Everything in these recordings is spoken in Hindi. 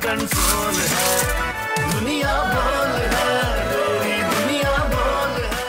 कंट्रोल है, दुनिया बोल है, तेरी दुनिया बोल है।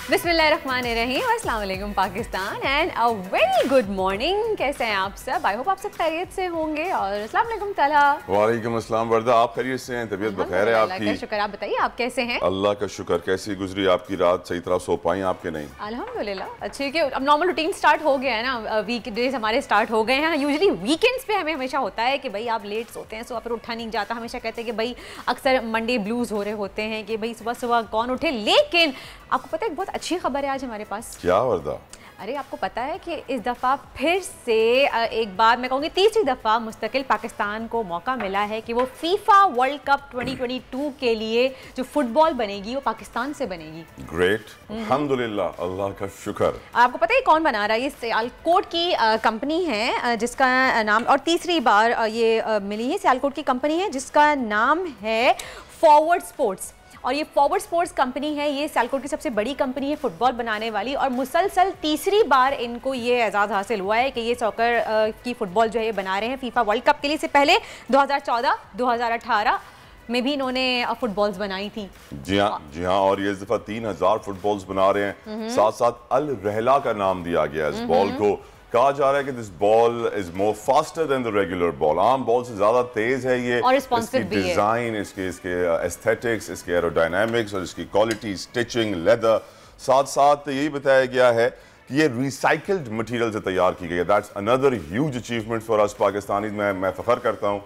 बिस्मिल्लाहिर्रहमानिर्रहीम, अस्सलाम वालेकुम Pakistan and a very good morning. कैसे हैं आप सब? आई होप आप सब खैरियत से होंगे। और अस्सलाम वालेकुम तलहा। वालेकुम अस्सलाम वर्दा, आप खैरियत से हैं? तबीयत बखैर है आपकी? अल्लाह का शुक्र। आप बताइए आप कैसे हैं? अल्लाह का शुक्र। कैसी गुजरी आपकी रात? सही तरह सो पाई आपके? नहीं अल्हम्दुलिल्लाह अच्छी। कि अब नॉर्मल रूटीन स्टार्ट हो गया है ना, वीक डेज हमारे स्टार्ट हो गए हैं। यूजुअली वीकेंड्स पे हमें हमेशा होता है कि भाई आप लेट सोते हैं, सुबह फिर उठा नहीं जाता। हमेशा कहते हैं कि भाई अक्सर मंडे ब्लूज हो रहे होते हैं कि भाई सुबह सुबह कौन उठे। लेकिन आपको पता है एक बहुत अच्छी खबर है आज हमारे पास। क्या वर्दा? अरे आपको पता है कि इस दफ़ा फिर से एक बार मैं कहूँगी तीसरी दफ़ा मुस्तकिल पाकिस्तान को मौका मिला है कि वो फीफा वर्ल्ड कप 2022 के लिए जो फुटबॉल बनेगी वो पाकिस्तान से बनेगी। ग्रेट, अल्हम्दुलिल्लाह, अल्लाह का शुक्र। आपको पता है कौन बना रहा है? ये सियालकोट की कंपनी है जिसका नाम, और तीसरी बार ये मिली है, सियालकोट की कंपनी है जिसका नाम है फॉरवर्ड स्पोर्ट्स। और ये फॉरवर्ड स्पोर्ट्स कंपनी है, ये सियालकोट की सबसे बड़ी कंपनी है फुटबॉल बनाने वाली। और मुसलसल तीसरी बार इनको ये एजाज़ हासिल हुआ है कि ये सॉकर की फुटबॉल जो है ये बना रहे हैं फीफा वर्ल्ड कप के लिए। से पहले 2014, 2018 में भी इन्होंने फुटबॉल्स बनाई थी। जी हाँ। और ये इस दफा 3000 फुटबॉल्स बना रहे हैं। साथ साथ अल रहला का नाम दिया गया इस बॉल को। कहा जा रहा है कि this ball is more faster than the regular ball. आम बॉल से ज्यादा तेज है ये, और रिस्पॉन्सिव भी है। डिजाइन, इसके एस्थेटिक्स, इसके एरोडायनामिक्स और इसकी क्वालिटी, स्टिचिंग, लेदर, साथ साथ यही बताया गया है कि ये रिसाइकल्ड मटेरियल से तैयार की गई है। That's another huge achievement for us Pakistani. मैं फख्र करता हूँ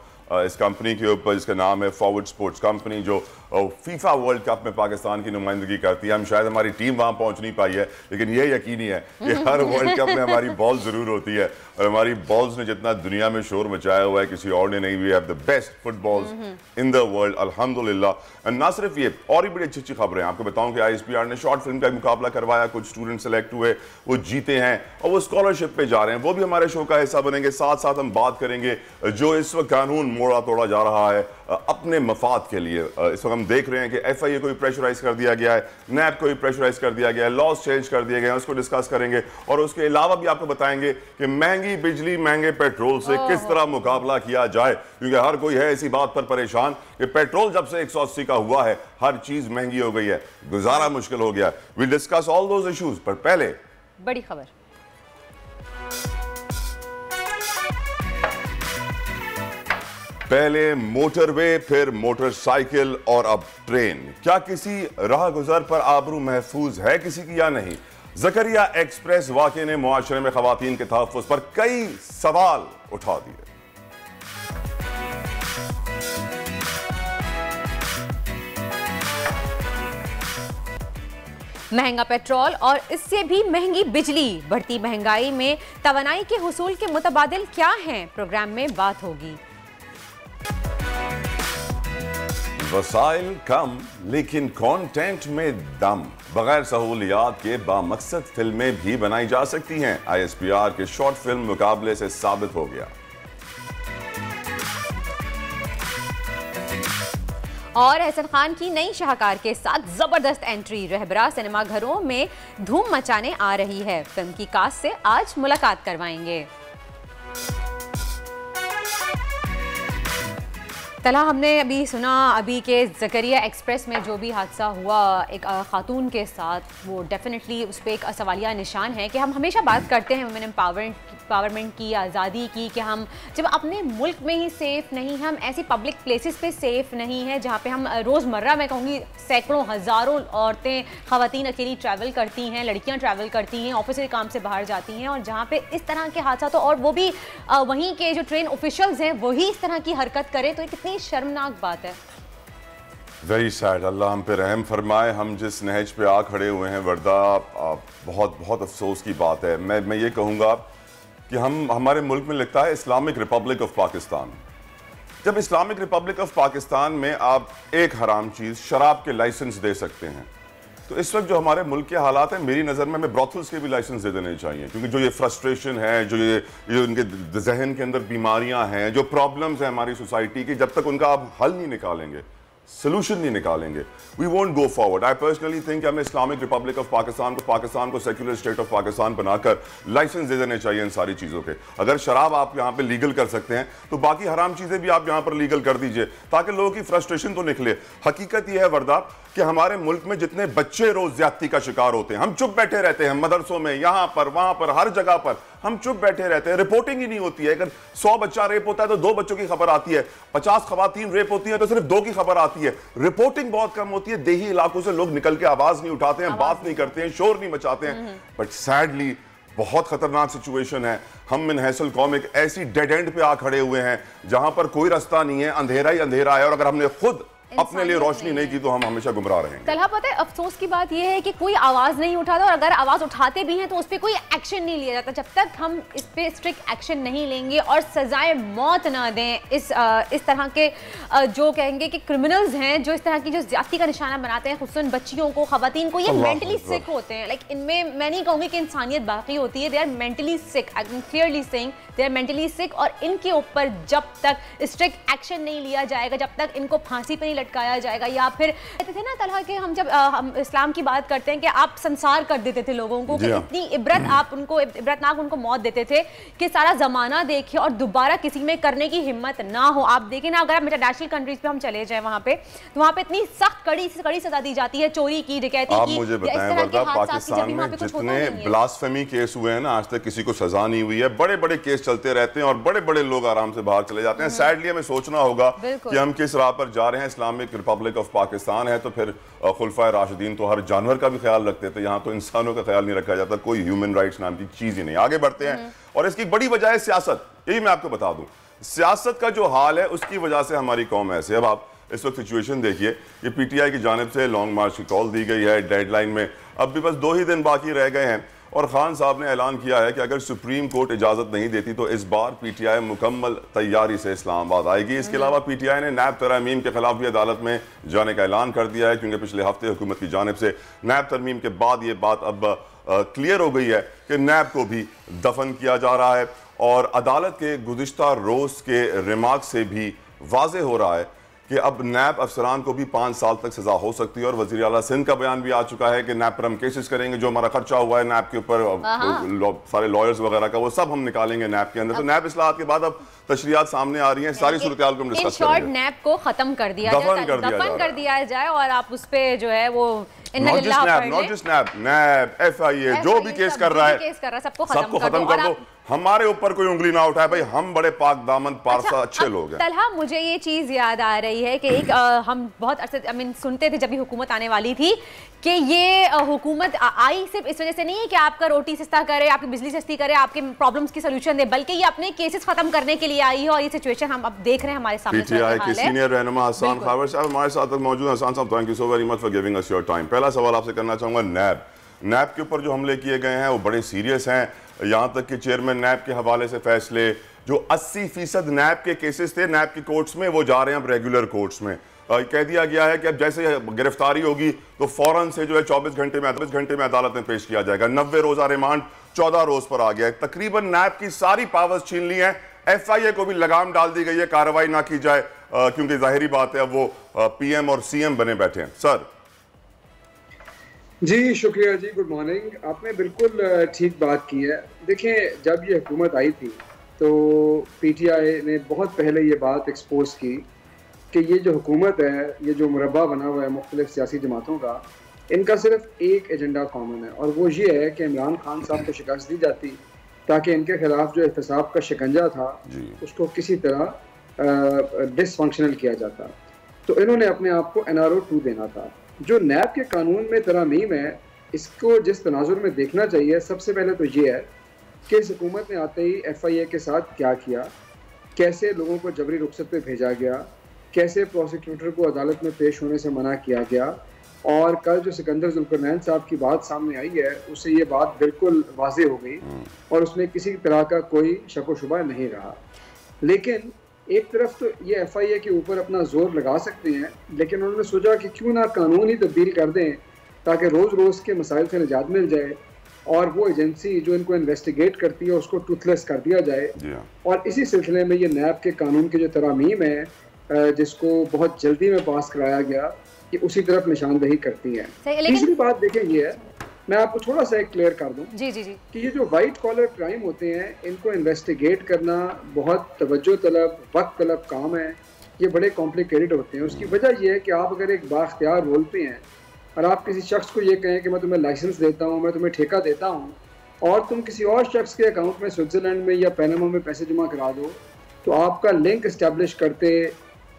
इस कंपनी के ऊपर, जिसका नाम है फॉरवर्ड स्पोर्ट्स कंपनी, जो फीफा वर्ल्ड कप में पाकिस्तान की नुमाइंदगी करती है। हम शायद हमारी टीम वहां पहुंच नहीं पाई है, लेकिन ये यकीनी है कि हर वर्ल्ड कप में हमारी बॉल जरूर होती है। और हमारी बॉल्स ने जितना दुनिया में शोर मचाया हुआ है किसी और ने नहीं। We have the best footballs in the world, अल्हम्दुलिल्लाह। ना सिर्फ ये, और भी बड़ी अच्छी अच्छी खबरें आपको बताऊं कि ISPR ने शॉर्ट फिल्म का मुकाबला करवाया, कुछ स्टूडेंट सेलेक्ट हुए, वो जीते हैं और वो स्कॉलरशिप पे जा रहे हैं। वो भी हमारे शो का हिस्सा बनेंगे। साथ साथ हम बात करेंगे जो इस वक्त कानून मोड़ा तोड़ा जा रहा है अपने मफाद के लिए। इस वक्त हम देख रहे हैं कि FIA को भी प्रेशराइज कर दिया गया है, NAB को भी प्रेशराइज कर दिया गया है, लॉज चेंज कर दिए गए हैं, उसको डिस्कस करेंगे। और उसके अलावा भी आपको बताएंगे कि महंगी बिजली, महंगे पेट्रोल से किस तरह मुकाबला किया जाए, क्योंकि हर कोई है इसी बात पर परेशान कि पेट्रोल जब से 180 का हुआ है हर चीज महंगी हो गई है, गुजारा मुश्किल हो गया। We discuss all those issues. पर पहले बड़ी खबर। पहले मोटरवे, फिर मोटरसाइकिल और अब ट्रेन। क्या किसी राह गुजर पर आबरू महफूज है किसी की या नहीं? ज़करिया एक्सप्रेस वाक़े ने मुआशरे में ख़वातीन के तहफ़्फ़ुज़ पर कई सवाल उठा दिए। महंगा पेट्रोल और इससे भी महंगी बिजली, बढ़ती महंगाई में तवानाई के हुसूल के मुतबादिल क्या हैं? प्रोग्राम में बात होगी। वसाइल कम लेकिन कंटेंट में दम। बगैर सहूलियात के बामकसद फिल्में भी बनाई जा सकती हैं। ISPR के शॉर्ट फिल्म मुकाबले से साबित हो गया। और एहसन खान की नई शाहकार के साथ जबरदस्त एंट्री रहबरा सिनेमा घरों में धूम मचाने आ रही है। फिल्म की कास्ट से आज मुलाकात करवाएंगे। तला, हमने अभी सुना अभी के ज़करिया एक्सप्रेस में जो भी हादसा हुआ एक खातून के साथ, वो डेफिनेटली उस पर एक सवालिया निशान है कि हम हमेशा बात करते हैं वुमेन एम्पावरमेंट की, आज़ादी की, कि हम जब अपने मुल्क में ही सेफ़ नहीं, हम ऐसी पब्लिक प्लेसेस पे सेफ़ नहीं है जहाँ पे हम रोज़मर्रा, मैं कहूँगी सैकड़ों हज़ारों औरतें, ख़वातीन अकेली ट्रैवल करती हैं, लड़कियाँ ट्रैवल करती हैं, ऑफिस के काम से बाहर जाती हैं, और जहाँ पे इस तरह के हादसा, तो और वो भी वहीं के जो ट्रेन ऑफिशल्स हैं वही इस तरह की हरकत करें, तो ये कितनी शर्मनाक बात है। Very sad. अल्लाह हम पे रहम फरमाए। हम जिस नहज पे आ खड़े हुए हैं वर्दा, बहुत बहुत अफसोस की बात है। मैं ये कहूँगा कि हमारे मुल्क में लिखता है इस्लामिक रिपब्लिक ऑफ पाकिस्तान। जब इस्लामिक रिपब्लिक ऑफ पाकिस्तान में आप एक हराम चीज़ शराब के लाइसेंस दे सकते हैं, तो इस वक्त जो हमारे मुल्क के हालात हैं, मेरी नज़र में हमें ब्रॉथल्स के भी लाइसेंस दे देने चाहिए। क्योंकि जो ये फ्रस्ट्रेशन है, जो ये उनके जहन के अंदर बीमारियां हैं, जो प्रॉब्लम्स हैं हमारी सोसाइटी की, जब तक उनका आप हल नहीं निकालेंगे सोल्यूशन नहीं निकालेंगे, we won't go forward. I personally think हमें इस्लामिक रिपब्लिक ऑफ पाकिस्तान को सेक्युलर स्टेट ऑफ पाकिस्तान बनाकर लाइसेंस दे देने चाहिए इन सारी चीज़ों के। अगर शराब आप यहाँ पे लीगल कर सकते हैं तो बाकी हराम चीज़ें भी आप यहाँ पर लीगल कर दीजिए, ताकि लोगों की फ्रस्ट्रेशन तो निकले। हकीकत यह है वर्दा कि हमारे मुल्क में जितने बच्चे रोज ज्यादती का शिकार होते हैं, हम चुप बैठे रहते हैं, मदरसों में, यहाँ पर वहां पर, हर जगह पर हम चुप बैठे रहते हैं, रिपोर्टिंग ही नहीं होती है। अगर 100 बच्चा रेप होता है तो 2 बच्चों की खबर आती है, 50 खवातीन रेप होती है तो सिर्फ 2 की खबर आती है। रिपोर्टिंग बहुत कम होती है। देही इलाकों से लोग निकल के आवाज नहीं उठाते हैं, बात नहीं करते हैं, शोर नहीं मचाते हैं। बट सैडली बहुत खतरनाक सिचुएशन है। हम मिनहसल कौम एक ऐसी डेड एंड पे आ खड़े हुए हैं जहां पर कोई रास्ता नहीं है, अंधेरा ही अंधेरा है, और अगर हमने खुद अपने लिए रोशनी नहीं की तो हम हमेशा गुमराह रहेंगे। तलहा, पता है अफसोस की बात यह है कि कोई आवाज नहीं उठाता, और अगर आवाज उठाते भी हैं तो उस पर कोई एक्शन नहीं लिया जाता। जब तक हम इस पे स्ट्रिक्ट एक्शन नहीं लेंगे और सजाए मौत ना दें इस तरह के जो कहेंगे कि क्रिमिनल्स हैं, जो इस तरह की जो ज्यादती का निशाना बनाते हैं खुसूसन बच्चियों को, खवातीन को, ये मेंटली सिक होते हैं। लाइक इनमें मैं नहीं कहूँगी कि इंसानियत बाकी होती है, they are mentally sick, I am clearly saying they are mentally sick. और इनके ऊपर जब तक स्ट्रिक्ट एक्शन नहीं लिया जाएगा, जब तक इनको फांसी पर नहीं लटकाया जाएगा, या फिर कहते थे ना तलहा के हम जब हम इस्लाम की बात करते हैं कि आप संसार कर देते थे लोगों को, कि इतनी इबरत आप उनको इबरतनाक उनको मौत देते थे कि सारा जमाना देखे और दोबारा किसी में करने की हिम्मत ना हो। आप देखें ना, अगर आप इंटरनेशनल कंट्रीज पे हम चले जाएं वहां पे, तो वहां पे इतनी सख्त कड़ी सजा दी जाती है चोरी की, डकैती की। आप मुझे बताएं वर्दा, पाकिस्तान में जितने ब्लास्फेमी केस हुए हैं ना, आज तक किसी को सजा नहीं हुई है। बड़े बड़े केस चलते रहते हैं और बड़े बड़े लोग आराम से बाहर चले जाते हैं। सैडली हमें सोचना होगा कि हम किस राह पर जा रहे हैं। इस्लामिक रिपब्लिक ऑफ पाकिस्तान है तो फिर खुलफाए राशिदीन तो हर जानवर का भी ख्याल रखते थे, यहाँ तो इंसानों का ख्याल नहीं रखा जाता, कोई ह्यूमन राइट्स नाम की चीज ही नहीं। आगे बढ़ते हैं, और इसकी बड़ी वजह है सियासत। यही मैं आपको बता दूं, सियासत का जो हाल है उसकी वजह से हमारी कौम ऐसे। अब आप इस वक्त सिचुएशन देखिए, ये पीटीआई की जानिब से लॉन्ग मार्च की कॉल दी गई है डेडलाइन में, अब भी बस 2 ही दिन बाकी रह गए हैं, और खान साहब ने ऐलान किया है कि अगर सुप्रीम कोर्ट इजाजत नहीं देती तो इस बार पीटीआई मुकम्मल तैयारी से इस्लामाबाद आएगी। इसके अलावा पीटीआई ने नैब तरमीम के खिलाफ भी अदालत में जाने का ऐलान कर दिया है, क्योंकि पिछले हफ्ते हुकूमत की जानिब से नैब तरमीम के बाद ये बात अब क्लियर हो गई है कि नैब को भी दफन किया जा रहा है। और अदालत के गुज़िश्ता रोज़ के रिमार्क से भी वाज़े हो रहा है कि अब नैब अफसरान को भी 5 साल तक सजा हो सकती है। और वज़ीर आला सिंध का बयान भी आ चुका है कि नैब पर हम केसेस करेंगे, जो हमारा खर्चा हुआ है नैब के ऊपर, सारे लॉयर्स वगैरह का, वो सब हम निकालेंगे नैब के अंदर। तो नैब इस्लाहात के बाद अब तशरीयात सामने आ रही हैं, सारी सूरत-ए-हाल को हम डिस्कस करेंगे। नैब को खत्म कर दिया जाए, दफन कर दिया जाए, और आप उस पे जो है वो नॉट जस्ट नैब FIA जो भी केस कर रहा है सबको खत्म कर दो। हमारे ऊपर कोई उंगली ना उठाए भाई, हम बड़े पाक दामन पारसा अच्छे लोग हैं। तलहा, मुझे ये चीज याद आ रही है कि एक हम बहुत अरसे सुनते थे जब भी हुकूमत आने वाली थी कि ये हुकूमत आई सिर्फ इस वजह से नहीं है कि आपका रोटी सस्ता करे, आपकी बिजली सस्ती करे, आपके प्रॉब्लम्स की सोल्यूशन दे, बल्कि ये अपने केसेस खत्म करने के लिए आई है। और ये सिचुएशन हम अब देख रहे हैं हमारे सामने। पीटीआई के सीनियर रहनुमा हसन खावर साहब हमारे साथ मौजूद हैं। हसन साहब, thank you so very much for giving us your time. पहला सवाल आपसे करना चाहूंगा, नैब के ऊपर जो हमले किए गए हैं वो बड़े सीरियस हैं, यहाँ तक कि चेयरमैन नैब के हवाले से फैसले, जो 80% नैब के केसेस थे नैब की कोर्ट्स में, वो जा रहे हैं अब रेगुलर कोर्ट्स में। कह दिया गया है कि अब जैसे गिरफ्तारी होगी तो फौरन से जो है 24 घंटे में अदालत में पेश किया जाएगा। 90 रोजा रिमांड 14 रोज पर आ गया है। तकरीबन नैब की सारी पावर्स छीन ली हैं। FIA को भी लगाम डाल दी गई है, कार्रवाई ना की जाए, क्योंकि जाहिरी बात है अब वो PM और CM बने बैठे हैं। सर जी, शुक्रिया जी, गुड मॉर्निंग। आपने बिल्कुल ठीक बात की है। देखें, जब ये हुकूमत आई थी तो PTI ने बहुत पहले ये बात एक्सपोज की कि ये जो हुकूमत है, ये जो मुरब्बा बना हुआ है मुख्तलिफ सियासी जमातों का, इनका सिर्फ एक एजेंडा कॉमन है, और वो ये है कि इमरान खान साहब को शिकस्त दी जाती ताकि इनके खिलाफ जो एहतसाब का शिकंजा था उसको किसी तरह डिसफंक्शनल किया जाता। तो इन्होंने अपने आप को NRO 2 देना था। जो नैब के कानून में तरमीम है, इसको जिस तनाजुर में देखना चाहिए, सबसे पहले तो ये है कि इस हुकूमत ने आते ही FIA के साथ क्या किया, कैसे लोगों को जबरी रुखसत पे भेजा गया, कैसे प्रोसिक्यूटर को अदालत में पेश होने से मना किया गया, और कल जो सिकंदर जुल्करनैन साहब की बात सामने आई है उससे ये बात बिल्कुल वाज़ेह हो गई, और उसमें किसी तरह का कोई शक व शुबा नहीं रहा। लेकिन एक तरफ तो ये FIA के ऊपर अपना जोर लगा सकते हैं, लेकिन उन्होंने सोचा कि क्यों ना कानून ही तब्दील कर दें ताकि रोज़ रोज़ के मसाइल से निजात मिल जाए, और वो एजेंसी जो इनको इन्वेस्टिगेट करती है उसको टूथलेस कर दिया जाए। और इसी सिलसिले में ये नैब के कानून की जो तरामीम है जिसको बहुत जल्दी में पास कराया गया, कि उसी तरफ निशानदही करती हैं। तीसरी बात देखें ये है, मैं आपको थोड़ा सा एक क्लियर कर दूं जी जी जी कि ये जो वाइट कॉलर क्राइम होते हैं, इनको इन्वेस्टिगेट करना बहुत तवज्जो तलब, वक्त तलब काम है। ये बड़े कॉम्प्लिकेटेड होते हैं। उसकी वजह यह है कि आप अगर एक बाख्तियार रोल पे हैं और आप किसी शख्स को ये कहें कि मैं तुम्हें लाइसेंस देता हूँ, मैं तुम्हें ठेका देता हूँ, और तुम किसी और शख्स के अकाउंट में स्विट्ज़रलैंड में या पैनामा में पैसे जमा करा दो, तो आपका लिंक इस्टेब्लिश करते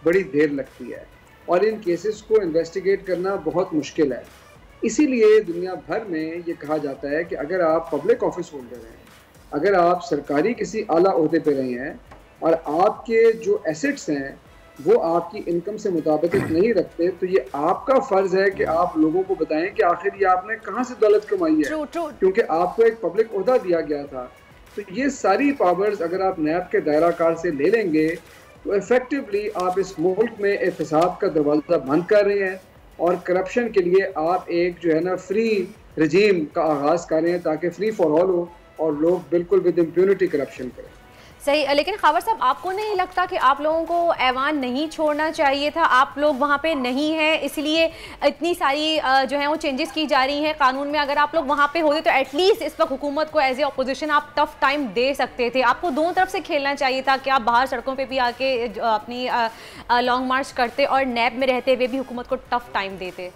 बड़ी देर लगती है और इन केसेस को इन्वेस्टिगेट करना बहुत मुश्किल है। इसीलिए दुनिया भर में ये कहा जाता है कि अगर आप पब्लिक ऑफिस होल्डर हैं, अगर आप सरकारी किसी आला ओहदे पे रहे हैं और आपके जो एसेट्स हैं वो आपकी इनकम से मुताबिक नहीं रखते, तो ये आपका फ़र्ज़ है कि आप लोगों को बताएं कि आखिर ये आपने कहाँ से दौलत कमाई है, क्योंकि आपको एक पब्लिक ओहदा दिया गया था। तो ये सारी पावर्स अगर आप नैब के दायरा कार से ले लेंगे तो इफ़ेक्टिवली आप इस मुल्क में एहतसाब का दरवाज़ा बंद कर रहे हैं और करप्शन के लिए आप एक जो है ना फ्री रजीम का आगाज़ कर रहे हैं, ताकि फ्री फॉर ऑल हो और लोग बिल्कुल विद इम्प्यूनिटी करप्शन करें। सही, लेकिन खबर साहब आपको नहीं लगता कि आप लोगों को ऐवान नहीं छोड़ना चाहिए था? आप लोग वहाँ पे नहीं हैं, इसलिए इतनी सारी जो है वो चेंजेस की जा रही हैं कानून में। अगर आप लोग वहाँ पे होते तो एटलीस्ट इस वक्त हुकूमत को एज ए अपोजिशन आप टफ टाइम दे सकते थे। आपको दोनों तरफ से खेलना चाहिए था कि आप बाहर सड़कों पे भी आके अपनी लॉन्ग मार्च करते और नैब में रहते हुए भी हुकूमत को टफ टाइम देते।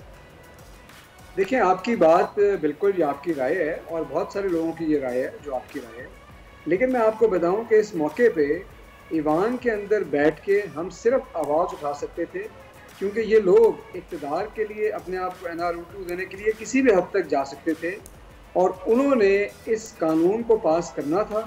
देखिए, आपकी बात बिल्कुल ये आपकी राय है और बहुत सारे लोगों की ये राय है जो आपकी राय है, लेकिन मैं आपको बताऊं कि इस मौके पे ईवान के अंदर बैठ के हम सिर्फ आवाज़ उठा सकते थे, क्योंकि ये लोग इक़्तिदार के लिए अपने आप को NR2 देने के लिए किसी भी हद तक जा सकते थे और उन्होंने इस कानून को पास करना था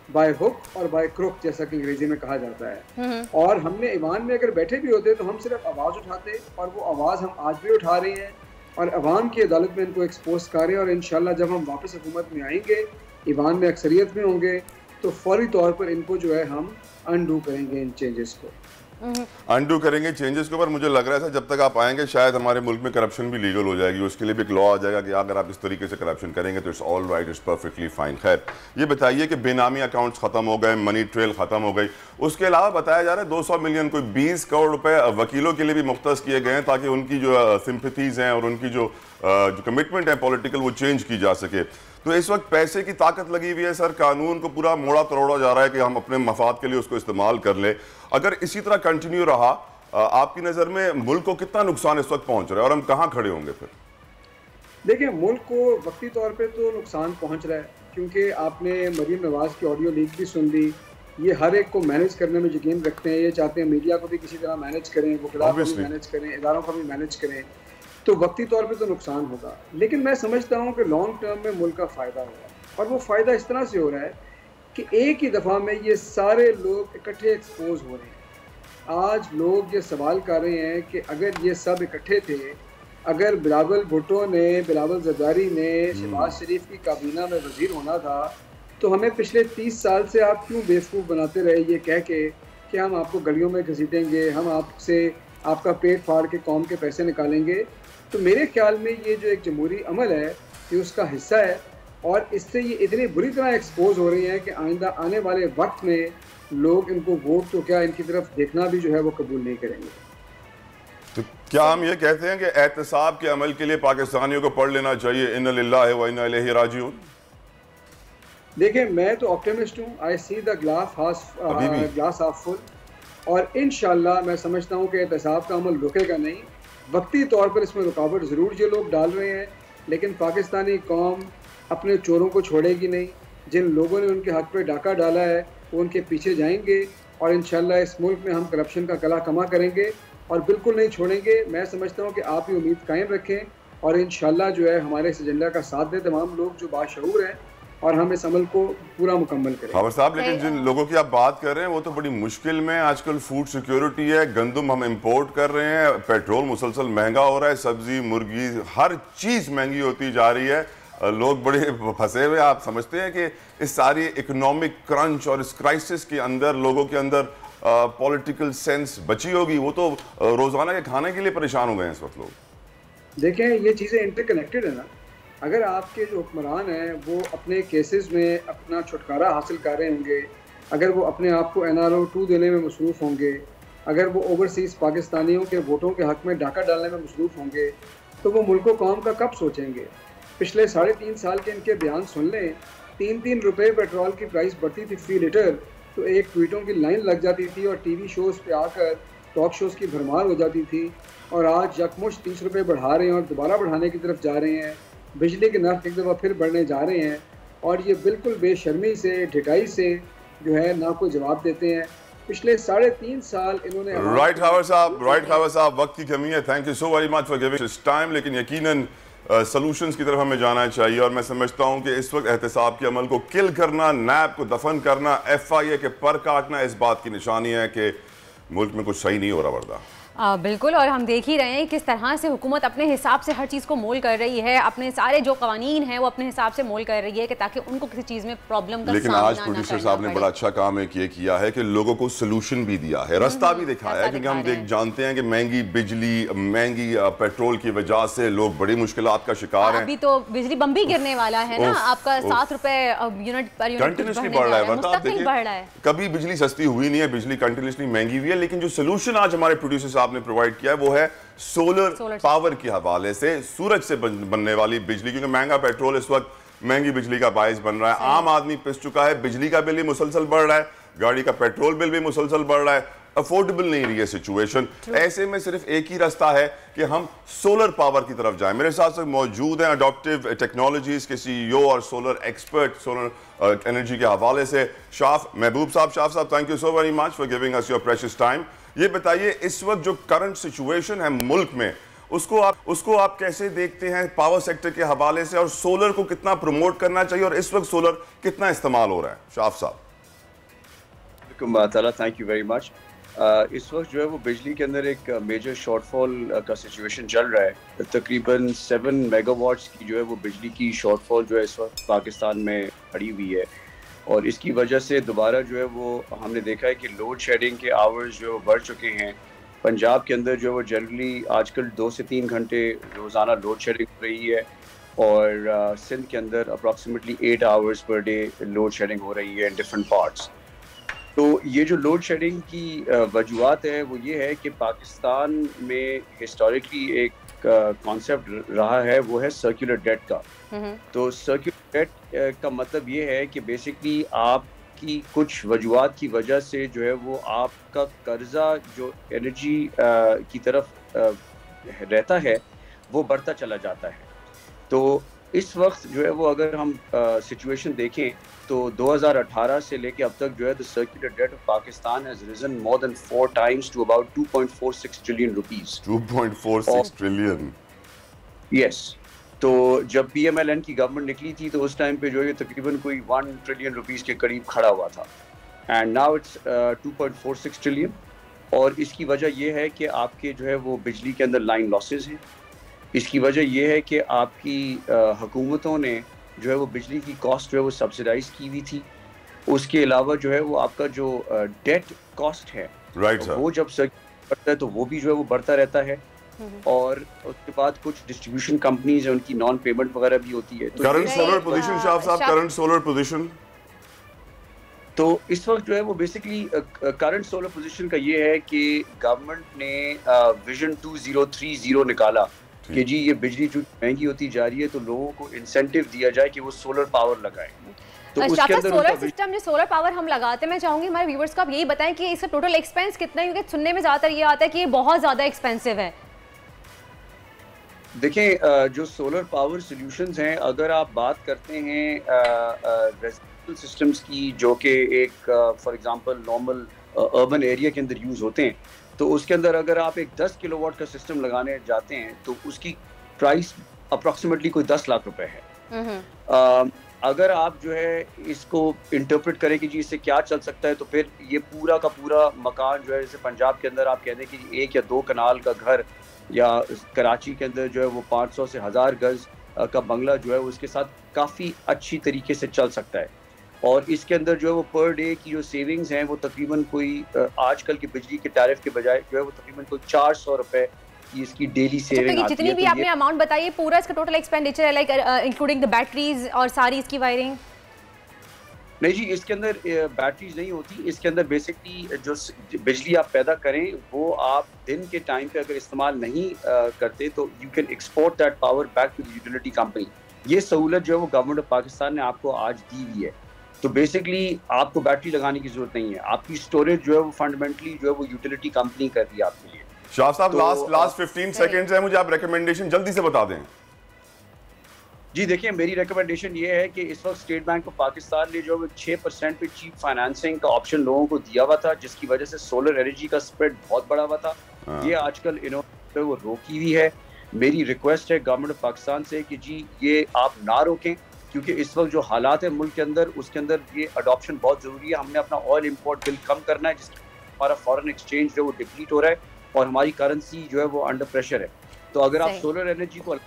बाय हुक और बाय क्रुक, जैसा कि अंग्रेजी में कहा जाता है। और हमने ईवान में अगर बैठे भी होते तो हम सिर्फ आवाज़ उठाते, और वो आवाज़ हम आज भी उठा रहे हैं और अवाम की अदालत में इनको एक्सपोज कर रहे हैं। और इंशाल्लाह जब हम वापस हुकूमत में आएंगे, ईवान में अक्सरियत में होंगे, तो फौरी तौर पर इनको जो है हम अनडू करेंगे, इन चेंजेस को अनडू करेंगे चेंजेस को। पर मुझे लग रहा है जब तक आप आएंगे शायद हमारे मुल्क में करप्शन भी लीगल हो जाएगी, उसके लिए भी एक लॉ आ जाएगा कि अगर आप इस तरीके से करप्शन करेंगे तो it's all right, it's perfectly fine. खैर, ये बताइए कि बेनामी अकाउंट्स खत्म हो गए, मनी ट्रेल खत्म हो गई, उसके अलावा बताया जा रहा है 200 मिलियन कोई 20 करोड़ रुपए वकीलों के लिए भी मुख्तस किए गए हैं ताकि उनकी जो सिंपथीज हैं और उनकी जो कमिटमेंट है पॉलिटिकल वो चेंज की जा सके। तो इस वक्त पैसे की ताकत लगी हुई है सर, कानून को पूरा मोड़ा तोड़ा जा रहा है कि हम अपने मफाद के लिए उसको इस्तेमाल कर ले। अगर इसी तरह कंटिन्यू रहा, आपकी नज़र में मुल्क को कितना नुकसान इस वक्त पहुंच रहा है और हम कहाँ खड़े होंगे फिर? देखिए, मुल्क को वक्ती तौर पे तो नुकसान पहुंच रहा है, क्योंकि आपने मरीम नवाज की ऑडियो लीक भी सुन ली। ये हर एक को मैनेज करने में यकीन रखते हैं, ये चाहते हैं मीडिया को भी किसी तरह मैनेज करें, वकीलात को भी मैनेज करें, इदारों को भी मैनेज करें। तो वक्ती तौर पे तो नुकसान होगा, लेकिन मैं समझता हूँ कि लॉन्ग टर्म में मुल्क का फ़ायदा होगा। और वो फ़ायदा इस तरह से हो रहा है कि एक ही दफ़ा में ये सारे लोग इकट्ठे एक्सपोज हो रहे हैं। आज लोग ये सवाल कर रहे हैं कि अगर ये सब इकट्ठे थे, अगर बिलावल भुट्टो ने, बिलावल जरदारी ने शहबाज शरीफ की काबीना में वज़ीर होना था, तो हमें पिछले 30 साल से आप क्यों बेवकूफ़ बनाते रहे ये कह के कि हम आपको गलियों में घसीटेंगे, हम आपसे आपका पेट फाड़ के कौम के पैसे निकालेंगे। तो मेरे ख्याल में ये जो एक जमहूरी अमल है ये उसका हिस्सा है, और इससे ये इतनी बुरी तरह एक्सपोज हो रही है कि आइंदा आने वाले वक्त में लोग इनको वोट तो क्या, इनकी तरफ देखना भी जो है वो कबूल नहीं करेंगे। तो क्या हम ये कहते हैं कि एहतसाब के अमल के लिए पाकिस्तानियों को पढ़ लेना चाहिए इन्ना लिल्लाहि व इन्ना इलैहि राजिऊन? देखिए, मैं तो ऑप्टिमिस्ट हूँ, I see the glass half full, और इंशाल्लाह मैं समझता हूँ कि एहतसाब का अमल रुकेगा नहीं। वक्ती तौर पर इसमें रुकावट ज़रूर ये लोग डाल रहे हैं, लेकिन पाकिस्तानी कौम अपने चोरों को छोड़ेगी नहीं। जिन लोगों ने उनके हक़ पे डाका डाला है वो उनके पीछे जाएंगे, और इंशाल्लाह इस मुल्क में हम करप्शन का कला कमा करेंगे और बिल्कुल नहीं छोड़ेंगे। मैं समझता हूँ कि आप ये उम्मीद कायम रखें और इंशाल्लाह जो है हमारे इस एजेंडा का साथ दें तमाम लोग जो बाशऊर हैं, और हम इस अमल को पूरा मुकम्मल करें। खबर साहब, लेकिन जिन लोगों की आप बात कर रहे हैं वो तो बड़ी मुश्किल में, आजकल फूड सिक्योरिटी है, गंदम हम इंपोर्ट कर रहे हैं, पेट्रोल मुसलसल महंगा हो रहा है, सब्जी मुर्गी हर चीज़ महंगी होती जा रही है, लोग बड़े फंसे हुए। आप समझते हैं कि इस सारी इकोनॉमिक क्रंच और इस क्राइसिस के अंदर लोगों के अंदर पॉलिटिकल सेंस बची होगी? वो तो रोज़ाना के खाने के लिए परेशान हो गए हैं इस वक्त लोग। देखें, ये चीज़ें इंटरकनेक्टेड है ना। अगर आपके जो हुक्मरान हैं वो अपने केसेस में अपना छुटकारा हासिल कर रहे होंगे, अगर वो अपने आप को NR2 देने में मसरूफ़ होंगे, अगर वो ओवरसीज़ पाकिस्तानियों के वोटों के हक़ में डाका डालने में मसरूफ़ होंगे तो वो मुल्क व कौम का कब सोचेंगे। पिछले 3.5 साल के इनके बयान सुन लें। 3-3 रुपये पेट्रोल की प्राइस बढ़ती थी फ़ी लीटर तो एक ट्वीटों की लाइन लग जाती थी और टीवी शोज़ पे आकर टॉक शोज़ की भरमार हो जाती थी। और आज यकमुश्त 30 रुपये बढ़ा रहे हैं और दोबारा बढ़ाने की तरफ जा रहे हैं। बिजली के नर्ख एक दफ़ा फिर बढ़ने जा रहे हैं और ये बिल्कुल बेशर्मी से ढिठाई से जो है ना कोई जवाब देते हैं। पिछले 3.5 साल इन्होंने राइट खबर साहब, वक्त की कमी है। Thank you so very much for giving this time. लेकिन यकीनन सॉल्यूशंस की तरफ हमें जाना चाहिए और मैं समझता हूं कि इस वक्त एहतसाब के अमल को किल करना, नैब को दफन करना, FIA के पर काटना इस बात की निशानी है कि मुल्क में कुछ सही नहीं हो रहा। वर्दा बिल्कुल, और हम देख ही रहे हैं किस तरह से हुकूमत अपने हिसाब से हर चीज़ को मोल कर रही है, अपने सारे जो कवानीन हैं वो अपने हिसाब से मोल कर रही है कि ताकि उनको किसी चीज़ में प्रॉब्लम का लेकिन आज प्रोड्यूसर साहब ने बड़ा अच्छा काम है किया है कि लोगों को सोल्यूशन भी दिया है, रास्ता भी दिखाया है। क्योंकि हम जानते हैं कि महंगी बिजली, महंगी पेट्रोल की वजह से लोग बड़ी मुश्किलात का शिकार हैं। अभी तो बिजली बम भी गिरने वाला है ना, आपका 7 रुपए यूनिट पर यूनिट कंटिन्यूसली बढ़ रहा है। मुस्तकिल बढ़ रहा है। कभी बिजली सस्ती हुई नहीं है, बिजली कंटिन्यूसली महंगी हुई है। लेकिन जो सोल्यूशन आज हमारे प्रोड्यूसर साहब ने प्रोवाइड किया है वो है सोलर पावर के हवाले से, सूरज से बनने वाली बिजली। क्योंकि महंगा पेट्रोल इस वक्त महंगी बिजली का बायस बन रहा है। आम आदमी पिस चुका है, बिजली का बिल भी मुसलसल बढ़ रहा है, गाड़ी का पेट्रोल बिल भी मुसलसल बढ़ रहा है, अफोर्डेबल नहीं रही है सिचुएशन। ऐसे में सिर्फ एक ही रास्ता है कि हम सोलर पावर की तरफ जाएं। मेरे साथ मौजूद हैं अडॉप्टिव टेक्नोलॉजीज के CEO और सोलर एक्सपर्ट, सोलर एनर्जी के हवाले से शाफ महबूब साहब। शाफ साहब, thank you so very much for giving us your precious time. ये बताइए, इस वक्त जो करंट सिचुएशन है मुल्क में, उसको आप कैसे देखते हैं पावर सेक्टर के हवाले से, और सोलर को कितना प्रमोट करना चाहिए और इस वक्त सोलर कितना इस्तेमाल हो रहा है? शाफ साहब। Thank you very much. इस वक्त जो है वो बिजली के अंदर एक मेजर शॉर्टफॉल का सिचुएशन चल रहा है। तकरीबन 7 मेगावाट्स की जो है वो बिजली की शॉर्टफॉल जो है इस वक्त पाकिस्तान में खड़ी हुई है और इसकी वजह से दोबारा जो है वो हमने देखा है कि लोड शेडिंग के आवर्स जो है वो बढ़ चुके हैं। पंजाब के अंदर जो है वो जनरली आजकल 2 से 3 घंटे रोज़ाना लोड शेडिंग हो रही है और सिंध के अंदर approximately 8 hours per day load shedding हो रही है इन डिफरेंट पार्ट्स। तो ये जो लोड शेडिंग की वजूहत है वो ये है कि पाकिस्तान में हिस्टोरिकली एक कॉन्सेप्ट रहा है, वो है सर्कुलर डेट का। तो सर्कुलर डेट का मतलब ये है कि बेसिकली आपकी कुछ वजूहत की वजह से जो है वो आपका कर्जा जो एनर्जी की तरफ रहता है वो बढ़ता चला जाता है। तो इस वक्त जो है वो अगर हम सिचुएशन देखें तो 2018 से लेके अब तक जो है the circular debt of Pakistan has risen more than 4 times to about 2.46 trillion rupees. 2.46 trillion, yes. तो जब PMLN की गवर्नमेंट निकली थी तो उस टाइम पे जो है तकरीबन कोई 1 ट्रिलियन रुपीस के करीब खड़ा हुआ था एंड नाउ इट्स 2.46 ट्रिलियन। और इसकी वजह यह है कि आपके जो है वो बिजली के अंदर लाइन लॉसेज हैं। इसकी वजह यह है कि आपकी हुकूमतों ने जो है वो बिजली की कॉस्ट जो है वो सब्सिडाइज की हुई थी। उसके अलावा जो है वो आपका जो डेट कॉस्ट है वो जब बढ़ता है तो वो भी जो है वो बढ़ता रहता है और उसके बाद कुछ डिस्ट्रीब्यूशन कंपनीज है उनकी नॉन पेमेंट वगैरह भी होती है। तो करंट सोलर पोजीशन शाफ साहब, करंट सोलर पोजीशन तो इस वक्त जो है वो बेसिकली करंट सोलर पोजीशन का ये है कि गवर्नमेंट ने विजन 2030 निकाला कि जी ये बिजली जो महंगी होती जा रही है तो लोगों को इंसेंटिव दिया जाए कि वो सोलर पावर लगाएं। तो उसके अंदर सोलर सिस्टम जो सोलर पावर हम लगाते हैं, मैं चाहूंगी हमारे व्यूअर्स को आप यही बताएं कि इसका टोटल एक्सपेंस कितना है, क्योंकि सुनने में ज्यादातर ये आता है कि ये बहुत ज्यादा एक्सपेंसिव है। देखें जो सोलर पावर सॉल्यूशंस हैं, अगर आप बात करते हैं रेजिडेंशियल सिस्टम्स की जो कि एक for example normal urban area के अंदर यूज़ होते हैं, तो उसके अंदर अगर आप एक 10 किलोवाट का सिस्टम लगाने जाते हैं तो उसकी प्राइस अप्रॉक्सीमेटली कोई 10 लाख रुपए है। अगर आप जो है इसको इंटरप्रेट करें कि जी इससे क्या चल सकता है, तो फिर ये पूरा का पूरा मकान जो है जैसे पंजाब के अंदर आप कह दें कि 1 या 2 कनाल का घर, या कराची के अंदर जो है वो 500 से 1000 गज का बंगला जो है उसके साथ काफ़ी अच्छी तरीके से चल सकता है। और इसके अंदर जो है वो पर डे की जो सेविंग्स हैं वो तकरीबन कोई आजकल की बिजली के टैरिफ के बजाय जो है वो तकरीबन कोई 400 रुपए की इसकी डेली सेविंग आती है। जितनी भी आपने अमाउंट बताई, पूरा इसका टोटल एक्सपेंडिचर है लाइक इंक्लूडिंग द बैटरीज और सारी इसकी वायरिंग? नहीं जी, इसके अंदर बैटरीज नहीं होती। इसके अंदर बेसिकली जो बिजली आप पैदा करें वो आप दिन के टाइम पे अगर इस्तेमाल नहीं करते तो you can export that power back to the utility company. ये सहूलत जो है वो गवर्नमेंट ऑफ पाकिस्तान ने आपको आज दी हुई है। तो बेसिकली आपको बैटरी लगाने की जरूरत नहीं है, आपकी स्टोरेज जो है वो फंडामेंटली जो है वो यूटिलिटी कंपनी कर रही है आपके लिए। शाह साहब, तो लास्ट 15 सेकंड्स है, मुझे आप रिकमेंडेशन जल्दी से बता दें। जी देखिए, मेरी रिकमेंडेशन ये है कि इस वक्त स्टेट बैंक ऑफ पाकिस्तान ने जो 6% पे चीप फाइनेंसिंग का ऑप्शन लोगों को दिया हुआ था, जिसकी वजह से सोलर एनर्जी का स्प्रेड बहुत बड़ा हुआ था। ये आजकल इन्होंने वो रोकी हुई है। मेरी रिक्वेस्ट है गवर्नमेंट ऑफ पाकिस्तान से कि जी ये आप ना रोकें, क्योंकि इस वक्त जो हालात है मुल्क के अंदर, उसके अंदर ये अडॉप्शन बहुत ज़रूरी है। हमने अपना ऑयल इंपोर्ट बिल कम करना है, जिससे हमारा फॉरेन एक्सचेंज जो वो डिप्लीट हो रहा है और हमारी करेंसी जो है वो अंडर प्रेशर है। तो अगर आप सोलर एनर्जी को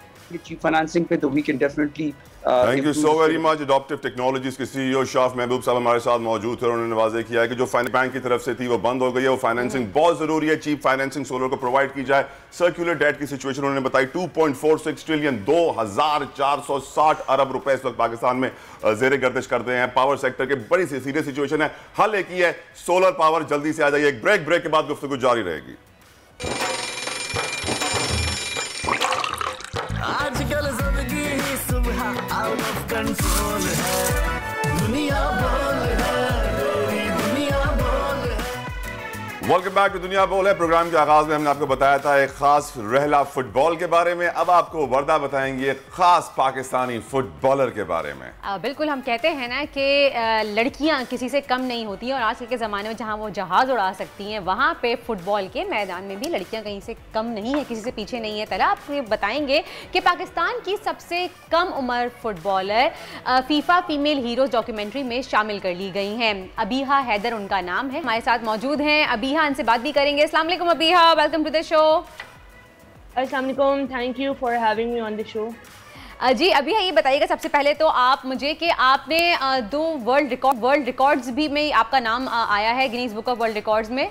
चीप फाइनेंसिंग पे तो we can definitely thank you so very much. Adoptive technologies के सीईओ शाफ महबूब साहब हमारे साथ मौजूद थे। उन्होंने वाज़ेह किया है कि जो बैंक की तरफ से थी वो बंद हो गई है। वो फाइनेंसिंग बहुत जरूरी है, चीप फाइनेंसिंग सोलर को प्रोवाइड की जाए। सर्कुलर डेट की सिचुएशन उन्होंने बताई 2.46 ट्रिलियन 2460 अरब रुपए इस वक्त पाकिस्तान में जेर गर्दिश करते हैं। पावर सेक्टर के बड़ी सी सीरियस सिचुएशन है। हल एक ही है, सोलर पावर जल्दी से आ जाइए। एक ब्रेक के बाद गुफ्तगू जारी रहेगी। आजकल जिंदगी ही सुबह आउट ऑफ कंट्रोल है, दुनिया बोल है, तेरी दुनिया बोल है। वेलकम बैक टू दुनिया बोल है। प्रोग्राम के आगाज में हमने आपको बताया था एक खास रहला फुटबॉल के बारे में। अब आपको वर्दा बताएंगे एक खास पाकिस्तानी फुटबॉलर के बारे में। बिल्कुल, हम कहते हैं ना कि लड़कियां किसी से कम नहीं होती हैं और आज के ज़माने में जहां वो जहाज़ उड़ा सकती हैं, वहां पे फुटबॉल के मैदान में भी लड़कियां कहीं से कम नहीं है, किसी से पीछे नहीं है। तला आपको ये बताएंगे कि पाकिस्तान की सबसे कम उम्र footballer FIFA female heroes documentary में शामिल कर ली गई हैं। अबीहा हैदर उनका नाम है। हमारे साथ मौजूद हैं अबीहा, इनसे बात भी करेंगे। अस्सलाम वालेकुम Abiha, welcome to the show. अस्सलाम वालेकुम, thank you for having me on the show. जी अभी ये बताइएगा सबसे पहले तो आप मुझे कि आपने 2 वर्ल्ड रिकॉर्ड्स भी में आपका नाम आया है Guinness book of world records में।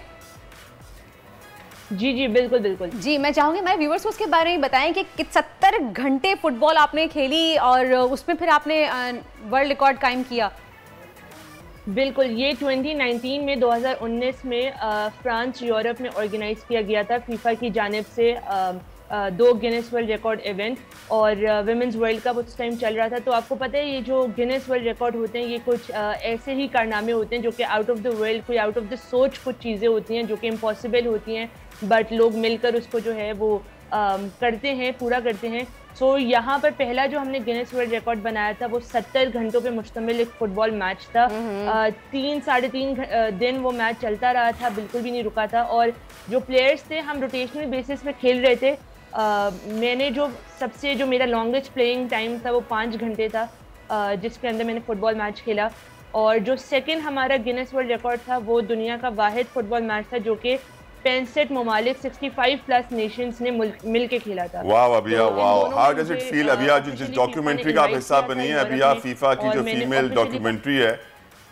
जी बिल्कुल बिल्कुल। जी मैं चाहूँगी हमारे व्यूवर्स को उसके बारे में बताएं कि 70 घंटे फुटबॉल आपने खेली और उसमें फिर आपने वर्ल्ड रिकॉर्ड कायम किया। बिल्कुल, ये 2019 में 2019 में फ्रांस यूरोप में ऑर्गेनाइज किया गया था फीफा की जानिब से 2 गिनेस वर्ल्ड रिकॉर्ड इवेंट और विमेंस वर्ल्ड कप उस टाइम चल रहा था। तो आपको पता है ये जो गिनेस वर्ल्ड रिकॉर्ड होते हैं ये कुछ ऐसे ही कारनामे होते हैं जो कि आउट ऑफ द वर्ल्ड, कोई आउट ऑफ द सोच कुछ चीज़ें होती हैं जो कि इम्पॉसिबल होती हैं, बट लोग मिलकर उसको जो है वो करते हैं, पूरा करते हैं। सो यहाँ पर पहला जो हमने गिनेस वर्ल्ड रिकॉर्ड बनाया था वो 70 घंटों पे मुश्तमिल एक फुटबॉल मैच था। 3-3.5 दिन वो मैच चलता रहा था, बिल्कुल भी नहीं रुका था। और जो प्लेयर्स थे हम रोटेशनल बेसिस पे खेल रहे थे। मैंने जो मेरा लॉन्गेस्ट प्लेइंग टाइम था वो 5 घंटे था, जिसके अंदर मैंने फ़ुटबॉल मैच खेला। और जो सेकंड हमारा गिनेस वर्ल्ड रिकॉर्ड था वो दुनिया का वाहिद फुटबॉल मैच था जो कि 65 ममालिक 65+ नेशंस ने मिल के खेला था। वाह अबिया, वाह, हाउ डज इट फील अबिया, जिस डॉक्यूमेंट्री का आप हिस्सा बनी है अबिया, फीफा की जो फीमेल डॉक्यूमेंट्री है,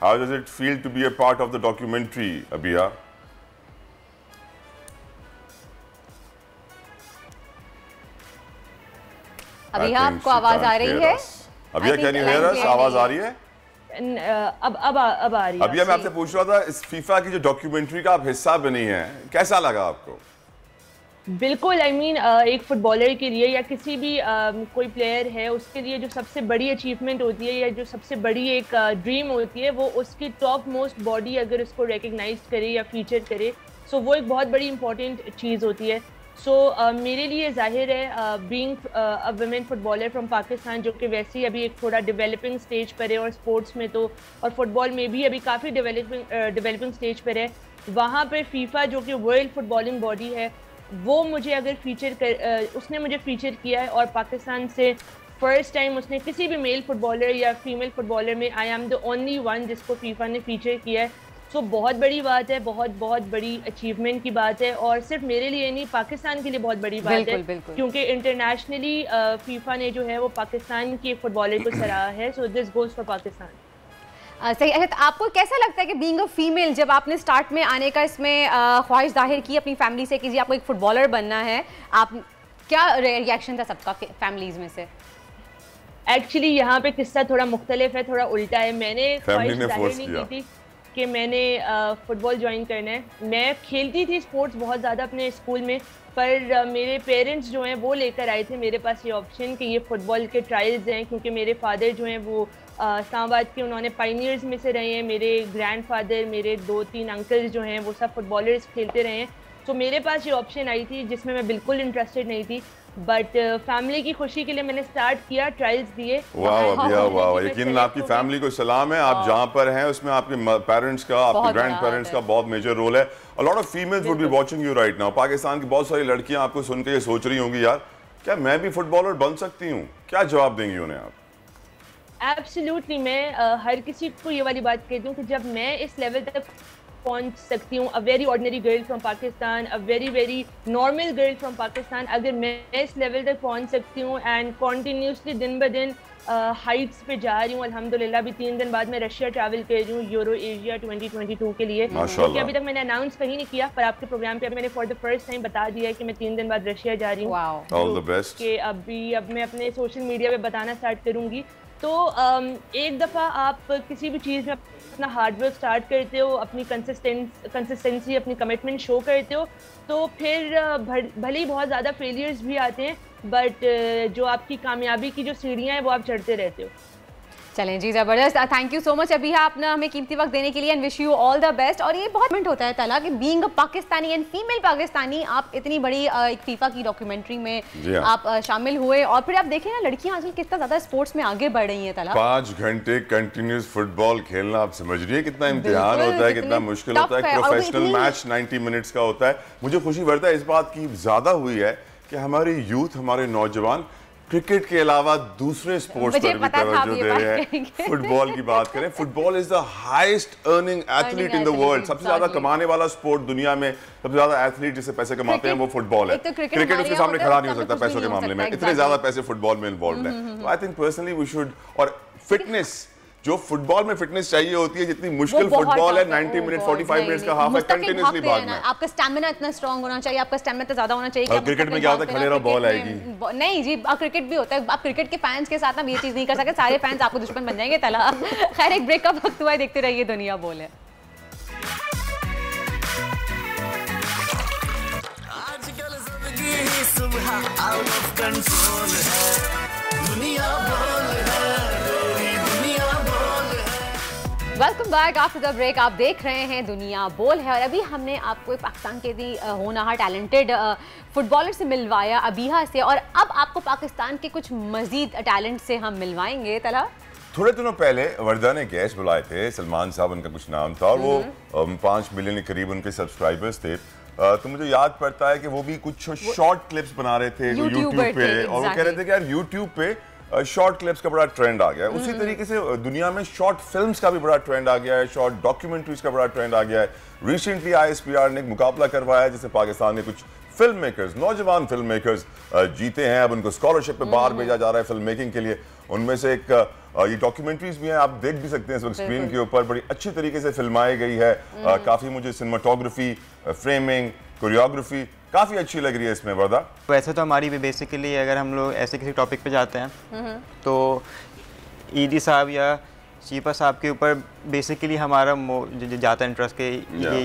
how does it feel to be a part of the documentary Abiya? Abiya आपको आवाज आ रही है? Abiya can you hear us? आवाज आ रही है? अब आ रही है। अभी मैं आपसे पूछ रहा था इस फीफा की जो डॉक्यूमेंट्री का आप हिस्सा बनी है, कैसा लगा आपको? बिल्कुल, I mean, एक फुटबॉलर के लिए या किसी भी कोई प्लेयर है उसके लिए जो सबसे बड़ी अचीवमेंट होती है या जो सबसे बड़ी एक ड्रीम होती है वो उसकी टॉप मोस्ट बॉडी अगर उसको रिकग्नाइज करे या फीचर करे, सो वो एक बहुत बड़ी इंपॉर्टेंट चीज़ होती है। सो मेरे लिए जाहिर है being a women footballer from Pakistan, जो कि वैसे ही अभी एक थोड़ा डेवलपिंग स्टेज पर है और स्पोर्ट्स में तो और फुटबॉल में भी अभी काफ़ी डेवलपिंग स्टेज पर है, वहाँ पर फीफा जो कि वर्ल्ड फुटबॉलिंग बॉडी है वो मुझे अगर उसने मुझे फीचर किया है और पाकिस्तान से फर्स्ट टाइम उसने किसी भी मेल फुटबॉलर या फीमेल फुटबॉलर में I am the only one जिसको फीफा ने फीचर किया है। सो बहुत बड़ी बात है, बहुत बड़ी अचीवमेंट की बात है और सिर्फ मेरे लिए नहीं पाकिस्तान के लिए बहुत बड़ी बात है, क्योंकि इंटरनेशनली फीफा ने जो है वो पाकिस्तान के फुटबॉलर को सराहा है। So this goes for Pakistan. सही है। तो आपको कैसा लगता है कि बीइंग अ फीमेल जब आपने स्टार्ट में आने का इसमें ख्वाहिश जाहिर की अपनी फैमिली से कि जी आपको एक फुटबॉलर बनना है, आप क्या रिएक्शन था सबका फैमिलीज में से? एक्चुअली यहाँ पे किस्सा थोड़ा मुख्तलिफ है, थोड़ा उल्टा है। मैंने ख्वाहिश ने जाहिर फोर्स नहीं किया की थी कि मैंने फुटबॉल ज्वाइन करना है। मैं खेलती थी स्पोर्ट्स बहुत ज़्यादा अपने स्कूल में, पर मेरे पेरेंट्स जो हैं वो लेकर आए थे मेरे पास ये ऑप्शन कि ये फ़ुटबॉल के ट्रायल्स हैं, क्योंकि मेरे फादर जो हैं वो इस्लामाबाद के, उन्होंने पायनियर्स में से रहे हैं। मेरे ग्रैंडफादर, मेरे 2-3 अंकल्स जो हैं वो सब फुटबॉलर्स खेलते रहे हैं। तो मेरे पास ये ऑप्शन आई थी जिसमें मैं बिल्कुल इंटरेस्टेड नहीं थी, बट फैमिली की खुशी के लिए मैंने स्टार्ट किया, ट्रायल्स दिए। वाह, यकीनन आपकी फैमिली को सलाम है। आप जहाँ पर हैं उसमें आपके पेरेंट्स का, आपके ग्रैंड पेरेंट्स का बहुत मेजर रोल है। A lot of females would be watching you right now. Pakistan की बहुत सारी लड़कियां आपको सुन के ये सोच रही होंगी, यार क्या मैं भी फुटबॉलर बन सकती हूँ? क्या जवाब देंगी उन्हें आप? एब्सोल्युटली, मैं हर किसी को ये वाली बात कहती हूँ कि जब मैं इस लेवल तक पहुंच सकती हूँ, a very ordinary girl from Pakistan, a very normal girl from Pakistan, अगर मैं इस लेवल तक पहुंच सकती हूँ एंड कॉन्टीन्यूसली दिन ब दिन हाइट्स पे जा रही हूँ। अल्हम्दुलिल्लाह अभी 3 दिन बाद मैं रशिया ट्रैवल कर रही हूँ यूरो एशिया 2022 के लिए, क्योंकि अभी तक मैंने अनाउंस कहीं नहीं किया, पर आपके प्रोग्राम पे मैंने फॉर द फर्स्ट टाइम बता दिया है कि मैं 3 दिन बाद रशिया जा रही हूँ। All the best. कि अब मैं अपने सोशल मीडिया पे बताना स्टार्ट करूँगी। तो एक दफ़ा आप किसी भी चीज़ में अपना हार्डवर्क स्टार्ट करते हो, अपनी कंसिस्टेंसी, अपनी कमिटमेंट शो करते हो, तो फिर भले ही बहुत ज़्यादा फेलियर्स भी आते हैं, बट जो आपकी कामयाबी की जो सीढ़ियाँ हैं वो आप चढ़ते रहते हो। चलें जी, ज़बरदस्त। थैंक यू सो मच अभी आपने हमें कीमती वक्त देने के लिए, and wish you all the best. और ये बहुत मिनट होता है तला कि being a Pakistani and female Pakistani, आप इतनी बड़ी एक फीफा की डॉक्यूमेंट्री में आप शामिल हुए, और फिर आप देखें ना लड़कियां आजकल कितना ज़्यादा स्पोर्ट्स में आगे बढ़ रही हैं तला। 5 घंटे कंटिन्यूस फुटबॉल खेलना, आप समझ रही है कितना इम्तिहान होता है, कितना मुश्किल होता है। प्रोफेशनल मैच 90 मिनट्स का होता है। मुझे खुशी बढ़ता है इस बात की ज़्यादा हुई है कि हमारी यूथ, हमारे नौजवान क्रिकेट के अलावा दूसरे स्पोर्ट्स पर भी तवज्जो दे रहे हैं। फुटबॉल की बात करें, football is the highest earning athlete in the world. सबसे ज्यादा कमाने वाला स्पोर्ट दुनिया में, सबसे ज्यादा एथलीट जिससे पैसे कमाते हैं वो फुटबॉल है। क्रिकेट उसके सामने खड़ा नहीं हो सकता पैसों के मामले में, इतने ज्यादा पैसे फुटबॉल में इन्वॉल्व है। तो I think personally we should, और फिटनेस, जो फुटबॉल में फिटनेस चाहिए होती है, जितनी मुश्किल फुटबॉल है 90 मिनट 45 मिनट्स का हाफ है, कंटिन्यूअसली भागना है। आपका स्टैमिना इतना स्ट्रांग होना चाहिए, आपका स्टैमिना तो ज्यादा होना चाहिए। क्रिकेट में क्या होता है, खड़े रहो बॉल आएगी। नहीं जी, क्रिकेट भी होता है, आप क्रिकेट के फैंस के साथ ना ये चीज नहीं कर सकते, सारे फैंस आपको दुश्मन बन जाएंगे तला। खैर, एक ब्रेक का वक्त हुआ है, देखते रहिए दुनिया बोल है। आजकल जिंदगी ही सुबह आउट ऑफ कंट्रोल है, दुनिया बोल है, तेरी दुनिया बोल है। Welcome back after the break. आप देख रहे हैं दुनिया बोल है, और अभी हमने आपको पाकिस्तान के भी होनहार टैलेंटेड फुटबॉलर से मिलवाया, अबीहा से, और अब आपको पाकिस्तान के कुछ मजीद टैलेंट से हम मिलवाएंगे तला। थोड़े दिनों पहले वर्दा ने गेस्ट बुलाए थे, सलमान साहब उनका कुछ नाम था, और वो 5 मिलियन के करीब उनके सब्सक्राइबर्स थे। तो मुझे याद पड़ता है कि वो भी कुछ शॉर्ट क्लिप्स बना रहे थे यूट्यूब पे, और वो कह रहे थे कि यार यूट्यूब पे शॉर्ट क्लिप्स का बड़ा ट्रेंड आ गया है। उसी तरीके से दुनिया में शॉर्ट फिल्म्स का भी बड़ा ट्रेंड आ गया है, शॉर्ट डॉक्यूमेंट्रीज का बड़ा ट्रेंड आ गया है। रिसेंटली ISPR ने एक मुकाबला करवाया जिससे पाकिस्तान के कुछ फिल्म मेकर्स, नौजवान फिल्म मेकर्स जीते हैं। अब उनको स्कॉलरशिप पे बाहर भेजा जा रहा है फिल्म मेकिंग के लिए। उनमें से एक ये डॉक्यूमेंट्रीज भी हैं, आप देख भी सकते हैं इस वक्त स्क्रीन के ऊपर, बड़ी अच्छी तरीके से फिल्माई गई है। काफ़ी मुझे सिनेमाटोग्राफी, फ्रेमिंग, कोरियोग्राफी काफ़ी अच्छी लग रही है इसमें वर्दा। वैसे तो हमारी भी बेसिकली अगर हम लोग ऐसे किसी टॉपिक पे जाते हैं तो ईदी साहब या चीपा साहब के ऊपर बेसिकली हमारा ज़्यादा इंटरेस्ट के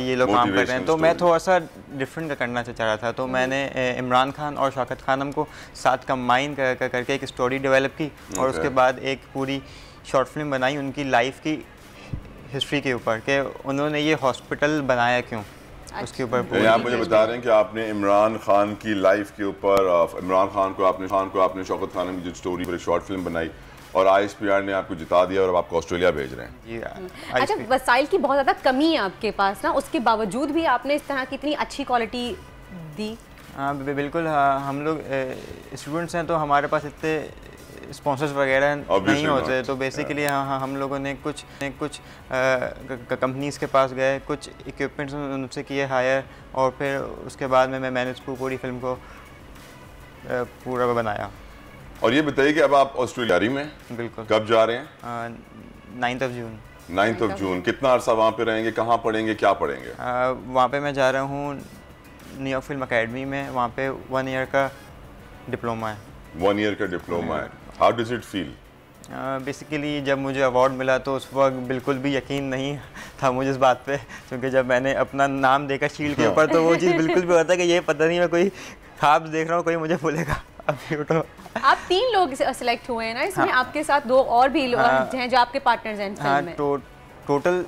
ये लोग काम कर रहे हैं। तो मैं थोड़ा सा डिफरेंट करना चाह रहा था, तो मैंने इमरान खान और शौकत खानम को साथ कंबाइन करके एक स्टोरी डेवलप की, और उसके बाद एक पूरी शॉर्ट फिल्म बनाई उनकी लाइफ की हिस्ट्री के ऊपर, कि उन्होंने ये हॉस्पिटल बनाया क्यों, उसके ऊपर। आप मुझे बता रहे हैं कि आपने इमरान खान की लाइफ के ऊपर, इमरान खान को आपने शौकत खानम की जो स्टोरी पर एक शॉर्ट फिल्म बनाई, और ISPR ने आपको जिता दिया और अब आपको ऑस्ट्रेलिया भेज रहे हैं। अच्छा, वसाइल की बहुत ज़्यादा कमी है आपके पास ना, उसके बावजूद भी आपने इस तरह की इतनी अच्छी क्वालिटी दी। हाँ बिल्कुल, हम लोग स्टूडेंट्स हैं तो हमारे पास इतने स्पॉन्सर्स वगैरह नहीं होते, तो बेसिकली हम लोगों ने कुछ कंपनीज़ के पास गए, कुछ इक्विपमेंट्स उनसे किए हायर, और फिर उसके बाद में मैंने पूरी फिल्म को पूरा बनाया। और ये बताइए कि अब आप ऑस्ट्रेलिया में बिल्कुल कब जा रहे हैं? 9 जून। 9 जून। कितना अरसा वहाँ पे रहेंगे, कहाँ पढ़ेंगे, क्या पढ़ेंगे? वहाँ पे मैं जा रहा हूँ न्यूयॉर्क फिल्म अकेडमी में, वहाँ पे 1 ईयर का डिप्लोमा है। 1 ईयर का डिप्लोमा है। How does it feel? Basically जब मुझे अवार्ड मिला तो उस वक्त बिल्कुल भी यकीन नहीं था मुझे इस बात पे, क्योंकि जब मैंने अपना नाम देखा शील्ड के ऊपर तो वो चीज़ बिल्कुल भी होता है कि ये पता नहीं मैं कोई ख्वाब देख रहा हूँ, कोई मुझे बोलेगा अभी उठो। आप 3 लोग सिलेक्ट हुए हैं ना इसमें? हाँ। आपके साथ 2 और भी लोग हैं जो आपके पार्टनर्स हैं फिल्म में। टोटल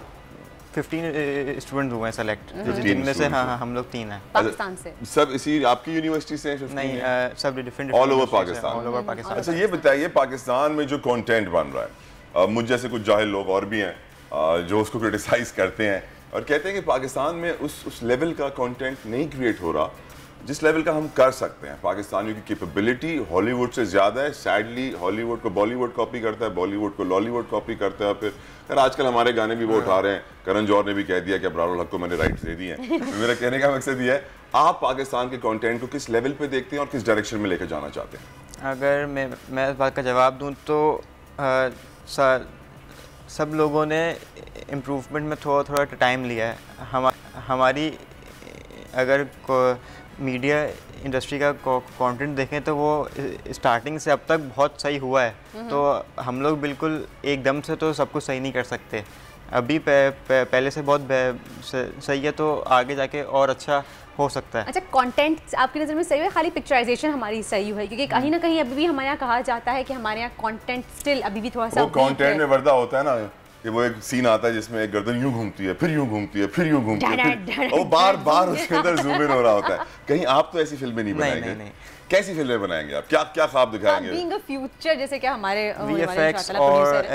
15 स्टूडेंट हुए हैं सेलेक्ट, जिनमें से हाँ हम लोग 3 हैं पाकिस्तान से। सब इसी आपकी यूनिवर्सिटी से हैं? नहीं, सब different all over Pakistan. All over Pakistan. अच्छा ये बताइए, पाकिस्तान में जो कंटेंट बन रहा है, मुझ जैसे कुछ जाहिल लोग और भी हैं जो उसको क्रिटिसाइज करते हैं और कहते हैं कि पाकिस्तान में उस लेवल का कंटेंट नहीं क्रिएट हो रहा जिस लेवल का हम कर सकते हैं। पाकिस्तानियों की कैपेबिलिटी हॉलीवुड से ज़्यादा है। सैडली हॉलीवुड को बॉलीवुड कॉपी करता है, बॉलीवुड को लॉलीवुड कॉपी करता है। फिर आजकल हमारे गाने भी वो उठा रहे हैं। करण जौहर ने भी कह दिया कि अबरारुल हक को मैंने राइट्स दे दिए हैं। तो मेरा कहने का मकसद ये है, आप पाकिस्तान के कंटेंट को किस लेवल पे देखते हैं और किस डायरेक्शन में लेकर जाना चाहते हैं? अगर मैं इस बात का जवाब दूँ तो सब लोगों ने इम्प्रूवमेंट में थोड़ा टाइम लिया है। हमारी अगर मीडिया इंडस्ट्री का कंटेंट देखें तो वो स्टार्टिंग से अब तक बहुत सही हुआ है। तो हम लोग बिल्कुल एकदम से तो सब कुछ सही नहीं कर सकते। अभी पहले से बहुत सही है, तो आगे जाके और अच्छा हो सकता है। अच्छा, कंटेंट आपकी नज़र में सही है, खाली पिक्चराइजेशन हमारी सही है? क्योंकि कहीं ना कहीं अभी भी हमारे यहाँ कहा जाता है कि हमारे यहाँ कंटेंट स्टिल अभी भी थोड़ा सा वो कंटेंट में वर्दा होता है ना कि वो एक सीन आता है जिसमें एक गर्दन यूं घूमती है, फिर यूं घूमती है, फिर यूं घूमती है, और बार बार उसके अंदर जूम इन हो रहा होता है। कहीं आप तो ऐसी फिल्में नहीं बनाएंगे? नहीं। कैसी फिल्में बनाएंगे आप? क्या क्या ख्वाब दिखाएंगे? बीइंग अ फ्यूचर, जैसे कि हमारे वीएफएक्स और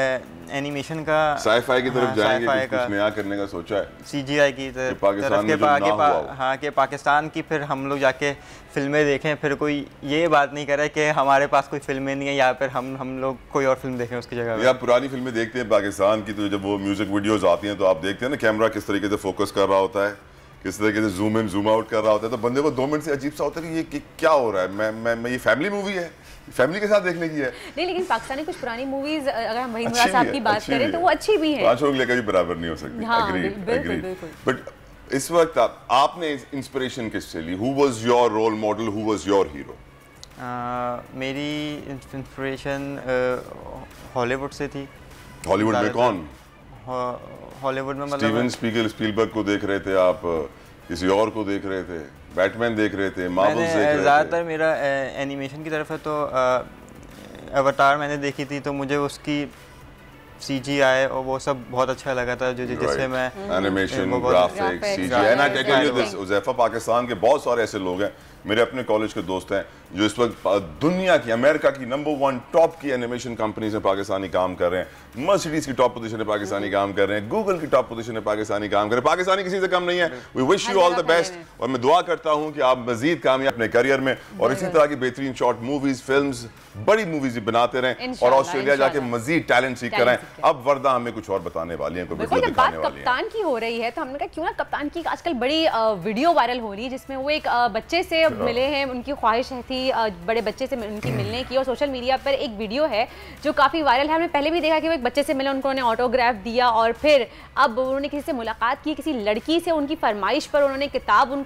एनिमेशन का, साई-फाई की तरफ जाएंगे, कुछ नया करने का सोचा है? सीजीआई की तरफ पाकिस्तान में हाँ कि पाकिस्तान की फिर हम लोग जाके फिल्में देखें, फिर कोई ये बात नहीं करे कि हमारे पास कोई फिल्में नहीं है या फिर हम लोग कोई और फिल्म देखें उसकी जगह। आप पुरानी फिल्में देखते हैं पाकिस्तान की, तो जब वो म्यूजिक वीडियोस आती हैं तो आप देखते हैं ना कैमरा किस तरीके से फोकस कर रहा होता है, किस तरीके से जूम इन जूम आउट कर रहा होता है, तो बंदे को 2 मिनट से अजीब सा होता है कि ये क्या हो रहा है। मैं ये फैमिली मूवी है, फैमिली के साथ देखने की है। नहीं, लेकिन पाकिस्तानी कुछ पुरानी मूवीज अगर हम वहीद मुराद साहब की बात करें तो वो अच्छी भी है। 5 लोग लेकर भी बराबर नहीं हो सकती। एग्रीड। बट इस वक्त आपने इंस्पिरेशन किससे ली? Who was your role model, who was your hero? मेरी इंस्पिरेशन हॉलीवुड से थी। हॉलीवुड में कौन? हॉलीवुड में स्टीवन स्पीलबर्ग को देख रहे थे आप, किसी और को देख रहे थे, बैटमैन देख रहे थे, मार्वल्स देख रहे थे? ज़्यादातर मेरा एनिमेशन की तरफ है, तो अवतार मैंने देखी थी तो मुझे उसकी CGI और वो सब बहुत अच्छा लगा था, जिससे मैं animation, graphics, CGI। And I tell you this, Uzaifa, Pakistan के बहुत सारे ऐसे लोग हैं, मेरे अपने कॉलेज के दोस्त हैं, जो इस वक्त दुनिया की, अमेरिका की नंबर 1 टॉप की एनिमेशन कंपनीज में पाकिस्तानी काम कर रहे हैं। मर्सिडीज की टॉप पोजीशन में पाकिस्तानी काम कर रहे हैं, गूगल की टॉप पोजीशन में पाकिस्तानी काम कर रहे हैं। पाकिस्तानी किसी से कम नहीं है। We wish you all the best, और मैं दुआ करता हूं कि आप मजीद कामयाब अपने करियर में और इसी तरह की बेहतरीन शॉर्ट मूवीज, फिल्म्स, बड़ी मूवीज बनाते रहें और ऑस्ट्रेलिया जाके मजीद टैलेंट सीख कर आएं। अब वर्दा हमें कुछ और बताने वाली है, कोई वीडियो दिखाने वाली है। कप्तान की हो रही है तो हमने कहा क्यों ना कप्तान की आजकल बड़ी वीडियो वायरल हो रही है, जिसमें वो एक बच्चे से मिले हैं, उनकी ख्वाहिश थी बड़े बच्चे से उनकी मिलने की, और सोशल मीडिया पर एक वीडियो है जो काफ़ी वायरल है। हमने पहले भी देखा कि वो एक बच्चे से मिले, उन्होंने ऑटोग्राफ दिया, और फिर अब उन्होंने किसी से मुलाकात की, किसी लड़की से, उनकी फरमाइश पर उन्होंने किताब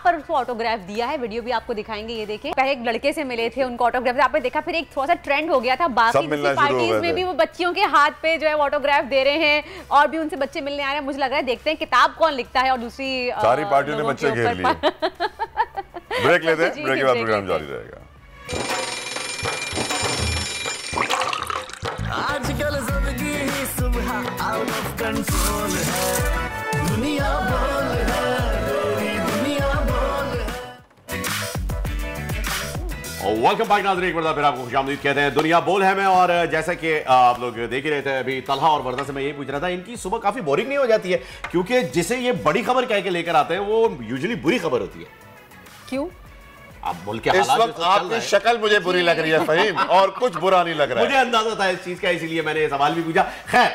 पर उसको ऑटोग्राफ दिया है। वीडियो भी आपको दिखाएंगे, ये देखें। पहले एक लड़के से मिले थे, उनको ऑटोग्राफ आपने देखा, फिर एक थोड़ा सा ट्रेंड हो गया था, बाकी पार्टीज में भी वो बच्चियों के हाथ पे जो है ऑटोग्राफ दे रहे हैं और भी उनसे बच्चे मिलने आ रहे हैं। मुझे लग रहा है देखते हैं किताब कौन लिखता है, और दूसरी सारी पार्टियों ने बच्चे घेर लिए। ब्रेक लेते हैं, ब्रेक के बाद प्रोग्राम जारी रहेगा। आजकल जिंदगी ही सुबह आउट ऑफ कंट्रोल है, दुनिया बोल है, तेरी दुनिया बोल है। वेलकम बैक नाज़रीन, एक बार फिर आपको खुशामदीद कहते हैं दुनिया बोल है में। और जैसा कि आप लोग देख ही रहे थे अभी तलहा और वर्दा से मैं यही पूछ रहा था, इनकी सुबह काफी बोरिंग नहीं हो जाती है? क्योंकि जिसे ये बड़ी खबर कह के लेकर आते हैं वो यूजुअली बुरी खबर होती है। क्यों? अब मुल्क के इस वक्त आपकी शक्ल मुझे बुरी लग रही है फहीम, और कुछ बुरा नहीं लग रहा है। मुझे अंदाजा था इस चीज का, इसीलिए मैंने ये सवाल भी पूछा। खैर,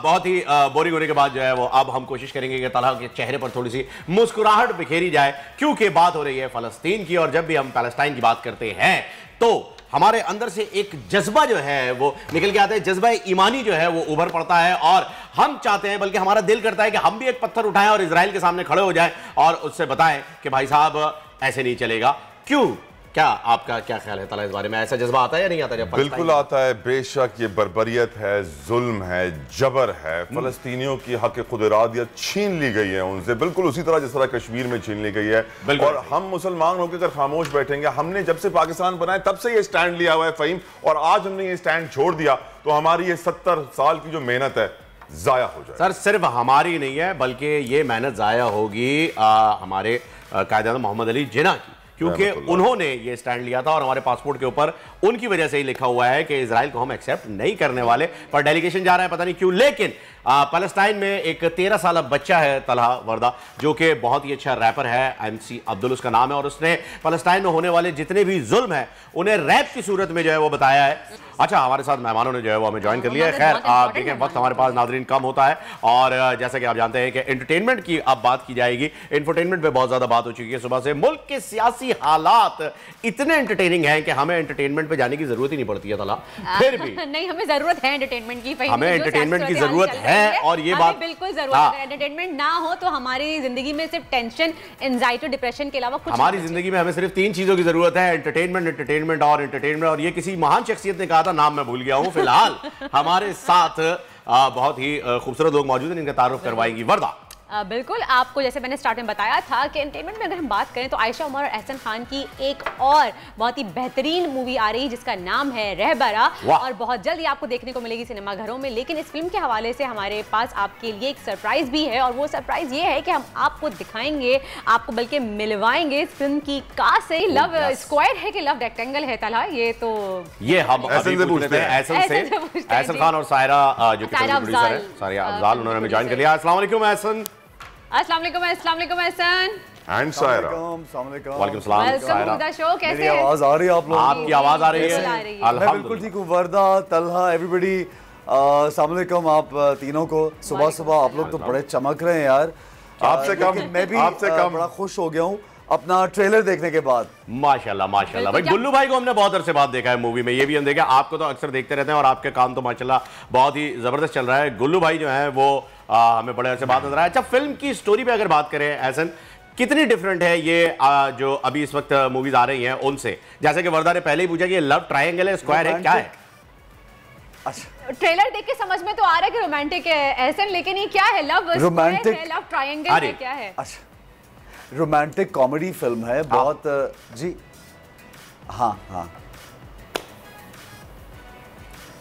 बहुत ही बोरिंग होने के बाद जो है वो अब हम कोशिश करेंगे कि तलहा के चेहरे पर थोड़ी सी मुस्कुराहट बिखेरी जाए, क्योंकि बात हो रही है फलस्तीन की। और जब भी हम पैलेस्टाइन की बात करते हैं तो हमारे अंदर से एक जज्बा जो है वो निकल के आता है, जज्बा ईमानी जो है वो उभर पड़ता है, और हम चाहते हैं, बल्कि हमारा दिल करता है कि हम भी एक पत्थर उठाएं और इजराइल के सामने खड़े हो जाएं और उससे बताएं कि भाई साहब ऐसे नहीं चलेगा। क्यों? क्या आपका क्या ख्याल है तला इस बारे में? ऐसा जज्बा आता है या नहीं आता? जब बिल्कुल आता है, बेशक ये बर्बरियत है, जुल्म है, जबर है। फलस्तीनियों की हक खुदरादियत छीन ली गई है उनसे, बिल्कुल उसी तरह जिस तरह कश्मीर में छीन ली गई है। और हम मुसलमान होकर अगर खामोश बैठेंगे, हमने जब से पाकिस्तान बनाया तब से ये स्टैंड लिया हुआ है फ़हीम, और आज हमने ये स्टैंड छोड़ दिया तो हमारी ये 70 साल की जो मेहनत है जाया हो जाए। सर सिर्फ हमारी नहीं है, बल्कि ये मेहनत जाया होगी हमारे कायद-ए-आज़म मोहम्मद अली जिन्ना की, क्योंकि उन्होंने ये स्टैंड लिया था और हमारे पासपोर्ट के ऊपर उनकी वजह से ही लिखा हुआ है कि इजराइल को हम एक्सेप्ट नहीं करने वाले। पर डेलीगेशन जा रहा है पता नहीं क्यों। लेकिन पैलेस्टाइन में एक 13 साल बच्चा है तलहा वर्दा, जो कि बहुत ही अच्छा रैपर है, MC अब्दुल उसका नाम है, और उसने पैलेस्टाइन में होने वाले जितने भी जुल्म है उन्हें रैप की सूरत में जो है वो बताया है। अच्छा, हमारे साथ मेहमानों ने जो है वो हमें ज्वाइन कर लिया है। खैर आप देखें, वक्त हमारे पास नाज़रीन कम होता है, और जैसा कि आप जानते हैं कि एंटरटेनमेंट की अब बात की जाएगी। इंफोटेनमेंट पे बहुत ज्यादा बात हो चुकी है सुबह से। मुल्क के सियासी हालात इतने एंटरटेनिंग हैं कि हमें एंटरटेनमेंट पे जाने की जरूरत ही नहीं पड़ती है तला। फिर भी नहीं, हमें जरूरत है एंटरटेनमेंट की, हमें एंटरटेनमेंट की जरूरत है, और ये बात बिल्कुल जरूरत है। एंटरटेनमेंट ना हो तो हमारी जिंदगी में सिर्फ टेंशन, एंजाइटी, डिप्रेशन के अलावा कुछ हमारी जिंदगी में हमें सिर्फ 3 चीजों की जरूरत है, एंटरटेनमेंट, एंटरटेनमेंट और एंटरटेनमेंट। और ये किसी महान शख्सियत ने कहा था, नाम मैं भूल गया हूं। फिलहाल हमारे साथ बहुत ही खूबसूरत लोग मौजूद हैं, इनका तारुफ करवाएंगी वर्दा। बिल्कुल, आपको जैसे मैंने स्टार्ट में बताया था कि एंटरटेनमेंट में अगर हम बात करें तो आयशा उमर और एहसन खान की एक और बहुत ही बेहतरीन मूवी आ रही है जिसका नाम है रहबरा, और बहुत जल्द ये आपको देखने को मिलेगी सिनेमाघरों में। लेकिन इस फिल्म के हवाले से हमारे पास आपके लिए एक सरप्राइज भी है, और वो सरप्राइज ये है कि हम आपको दिखाएंगे, आपको बल्कि मिलवाएंगे इस फिल्म की कास्ट से। लव स्क्वायर है कि लव रेक्टेंगल है तला, ये तो ये हम पूछते हैं एहसन खान और सायरा जो कि प्रोड्यूसर है, सायरा अफजाल, उन्होंने हमें ज्वाइन कर लिया। अस्सलाम वालेकुम एहसन। अस्सलाम वालेकुम एहसन एंड सायरा। वालेकुम सलाम सायरा। कैसे हैं? आवाज आ रही है आप लोगों को? आपकी आवाज आ रही है? मैं बिल्कुल ठीक हूँ। वर्दा, तलहा, एवरीबॉडी, अस्सलाम वालेकुम आप तीनों को। सुबह सुबह आप लोग तो बड़े चमक रहे हैं यार। आपसे कम, मैं भी बड़ा खुश हो गया हूँ अपना ट्रेलर देखने के बाद। माशाल्लाह माशाल्लाह भाई। गुल्लू भाई को हमने बहुत अरसे बाद देखा है मूवी में, ये भी हम देखा, आपको तो अक्सर देखते रहते हैं और आपके काम तो माशाल्लाह बहुत ही जबरदस्त चल रहा है। गुल्लू भाई जो है वो हमें बड़े अरसे बाद नजर आया। अच्छा, फिल्म की स्टोरी पे अगर बात करें एहसन, कितनी डिफरेंट है ये जो अभी इस वक्त मूवीज आ रही हैं उनसे? जैसे कि वर्दा ने पहले ही पूछा कि ये लव ट्रायंगल है, स्क्वायर है, क्या है? ट्रेलर देख के समझ में तो आ रहा है कि रोमांटिक है एहसन, लेकिन ये क्या है? लव रोमांटिक है, लव ट्रायंगल है, क्या है? अच्छा, रोमांटिक कॉमेडी फिल्म है बहुत जी। हाँ हाँ,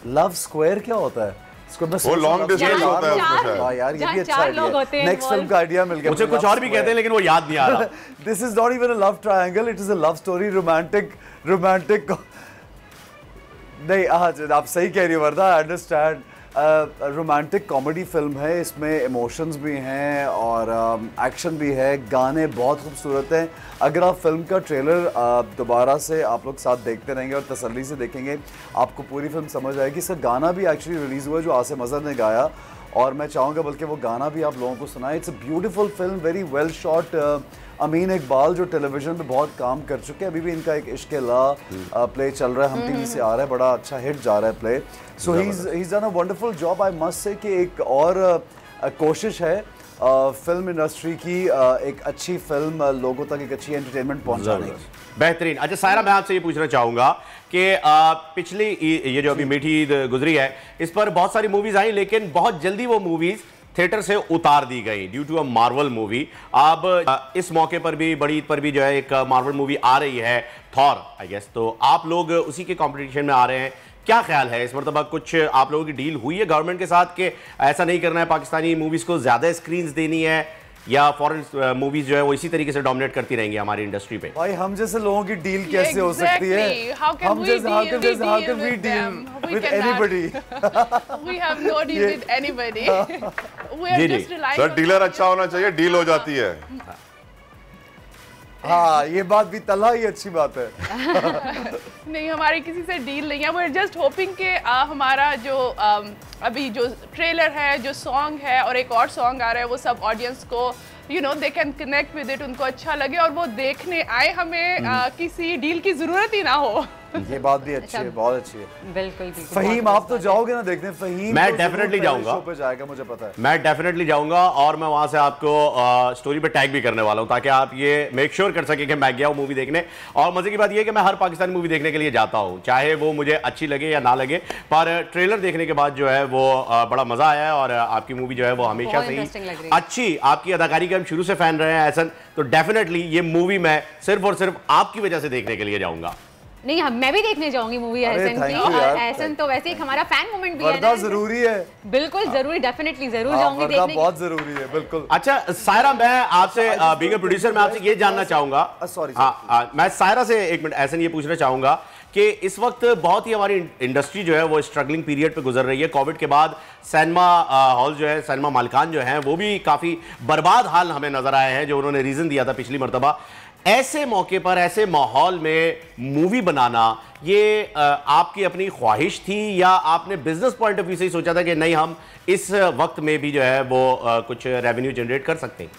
लव स्क्वायर क्या होता है? वो लॉन्ग डिस्टेंस होता है। वाह यार, ये भी अच्छा आइडिया है। नेक्स्ट फिल्म का आइडिया मिल गया। मुझे कुछ और भी कहते हैं लेकिन वो याद नहीं आ रहा। This is not even a love triangle, it is a love story. Romantic नहीं, आप सही कह रही हो Warda, I understand. Romantic comedy film है, इसमें इमोशंस भी हैं और एक्शन भी है, गाने बहुत खूबसूरत हैं। अगर आप फिल्म का ट्रेलर दोबारा से आप लोग साथ देखते रहेंगे और तसल्ली से देखेंगे, आपको पूरी फिल्म समझ आएगी। इसका गाना भी एक्चुअली रिलीज़ हुआ है जो आसिम अजहर ने गाया, और मैं चाहूँगा बल्कि वो गाना भी आप लोगों को सुनाए। It's a beautiful film, very well shot. Amin Iqbal जो टेलीविजन पे बहुत काम कर चुके हैं, अभी भी इनका एक इश्क ला प्ले चल रहा है, हम टीवी से आ रहा है, बड़ा अच्छा हिट जा रहा है play. So he is done a wonderful job. I must say कि एक और कोशिश है फिल्म इंडस्ट्री की एक अच्छी फिल्म लोगों तक एक अच्छी एंटरटेनमेंट पहुंचाने की। बेहतरीन। अच्छा सायरा, मैं आपसे ये पूछना चाहूंगा कि पिछली ये जो अभी मीठी ईद गुजरी है, इस पर बहुत सारी मूवीज आई, लेकिन बहुत जल्दी वो मूवीज थिएटर से उतार दी गई due to a Marvel movie. अब इस मौके पर भी, बड़ी ईद पर भी जो है एक मार्वल मूवी आ रही है, थॉर आई गेस, तो आप लोग उसी के कंपटीशन में आ रहे हैं। क्या ख्याल है इस मरतबा? कुछ आप लोगों की डील हुई है गवर्नमेंट के साथ कि ऐसा नहीं करना है, पाकिस्तानी मूवीज को ज्यादा स्क्रीन्स देनी है, या फॉरेन मूवीज जो है वो इसी तरीके से डोमिनेट करती रहेंगी हमारी इंडस्ट्री पे? भाई हम जैसे लोगों की डील कैसे हो सकती है? हम जैसे how can we deal with anybody? We have no deal with anybody. We are just relying. Sir dealer अच्छा होना चाहिए, डील हो जाती है। हाँ, ये बात भी तला ही अच्छी बात है। नहीं, हमारी किसी से डील नहीं है। वी आर जस्ट होपिंग कि हमारा जो अभी जो ट्रेलर है, जो सॉन्ग है और एक और सॉन्ग आ रहा है, वो सब ऑडियंस को they can connect with it, उनको अच्छा लगे और वो देखने आए, हमें किसी डील की जरूरत ही ना हो। ये बात भी अच्छी है, बहुत अच्छी है। बिल्कुल बिल्कुल। फहीम, आप तो जाओगे ना देखने? फहीम मैं तो डेफिनेटली जाऊंगा, शो पे जाएगा, मुझे पता है। मैं डेफिनेटली जाऊंगा और मैं वहां से आपको स्टोरी पे टैग भी करने वाला हूं ताकि आप ये मेक श्योर कर सके कि मैं गया हूं मूवी देखने। और मजे की बात ये है कि मैं हर पाकिस्तानी मूवी देखने के लिए जाता हूं, चाहे वो मुझे अच्छी लगे या ना लगे, पर ट्रेलर देखने के बाद जो है वो बड़ा मजा आया है। और आपकी मूवी जो है वो हमेशा से ही अच्छी, आपकी अदाकारी के हम शुरू से फैन रहे हैं एहसन, तो डेफिनेटली ये मूवी मैं सिर्फ और सिर्फ आपकी वजह से देखने के लिए जाऊंगा। नहीं, मैं भी देखने जाऊंगी मूवी एहसन की। और एहसन तो वैसे एक हमारा फैन मोमेंट भी है ना, जरूरी है। बिल्कुल जरूरी, डेफिनेटली जरूर जाऊंगी देखने, बहुत जरूरी है। बिल्कुल। अच्छा सायरा, मैं आपसे बीइंग अ प्रोड्यूसर मैं आपसे ये जानना चाहूंगा, मैं सायरा से एक मिनट एहसन ये पूछना चाहूंगा कि इस वक्त बहुत ही हमारी इंडस्ट्री जो है वो स्ट्रगलिंग पीरियड पे गुजर रही है। कोविड के बाद सिनेमा हॉल जो है, सिनेमा मालिकान जो हैं वो भी काफ़ी बर्बाद हाल हमें नजर आए हैं, जो उन्होंने रीज़न दिया था पिछली मरतबा। ऐसे मौके पर, ऐसे माहौल में मूवी बनाना, ये आपकी अपनी ख्वाहिश थी या आपने बिजनेस पॉइंट ऑफ व्यू से ही सोचा था कि नहीं हम इस वक्त में भी जो है वो कुछ रेवेन्यू जनरेट कर सकते हैं?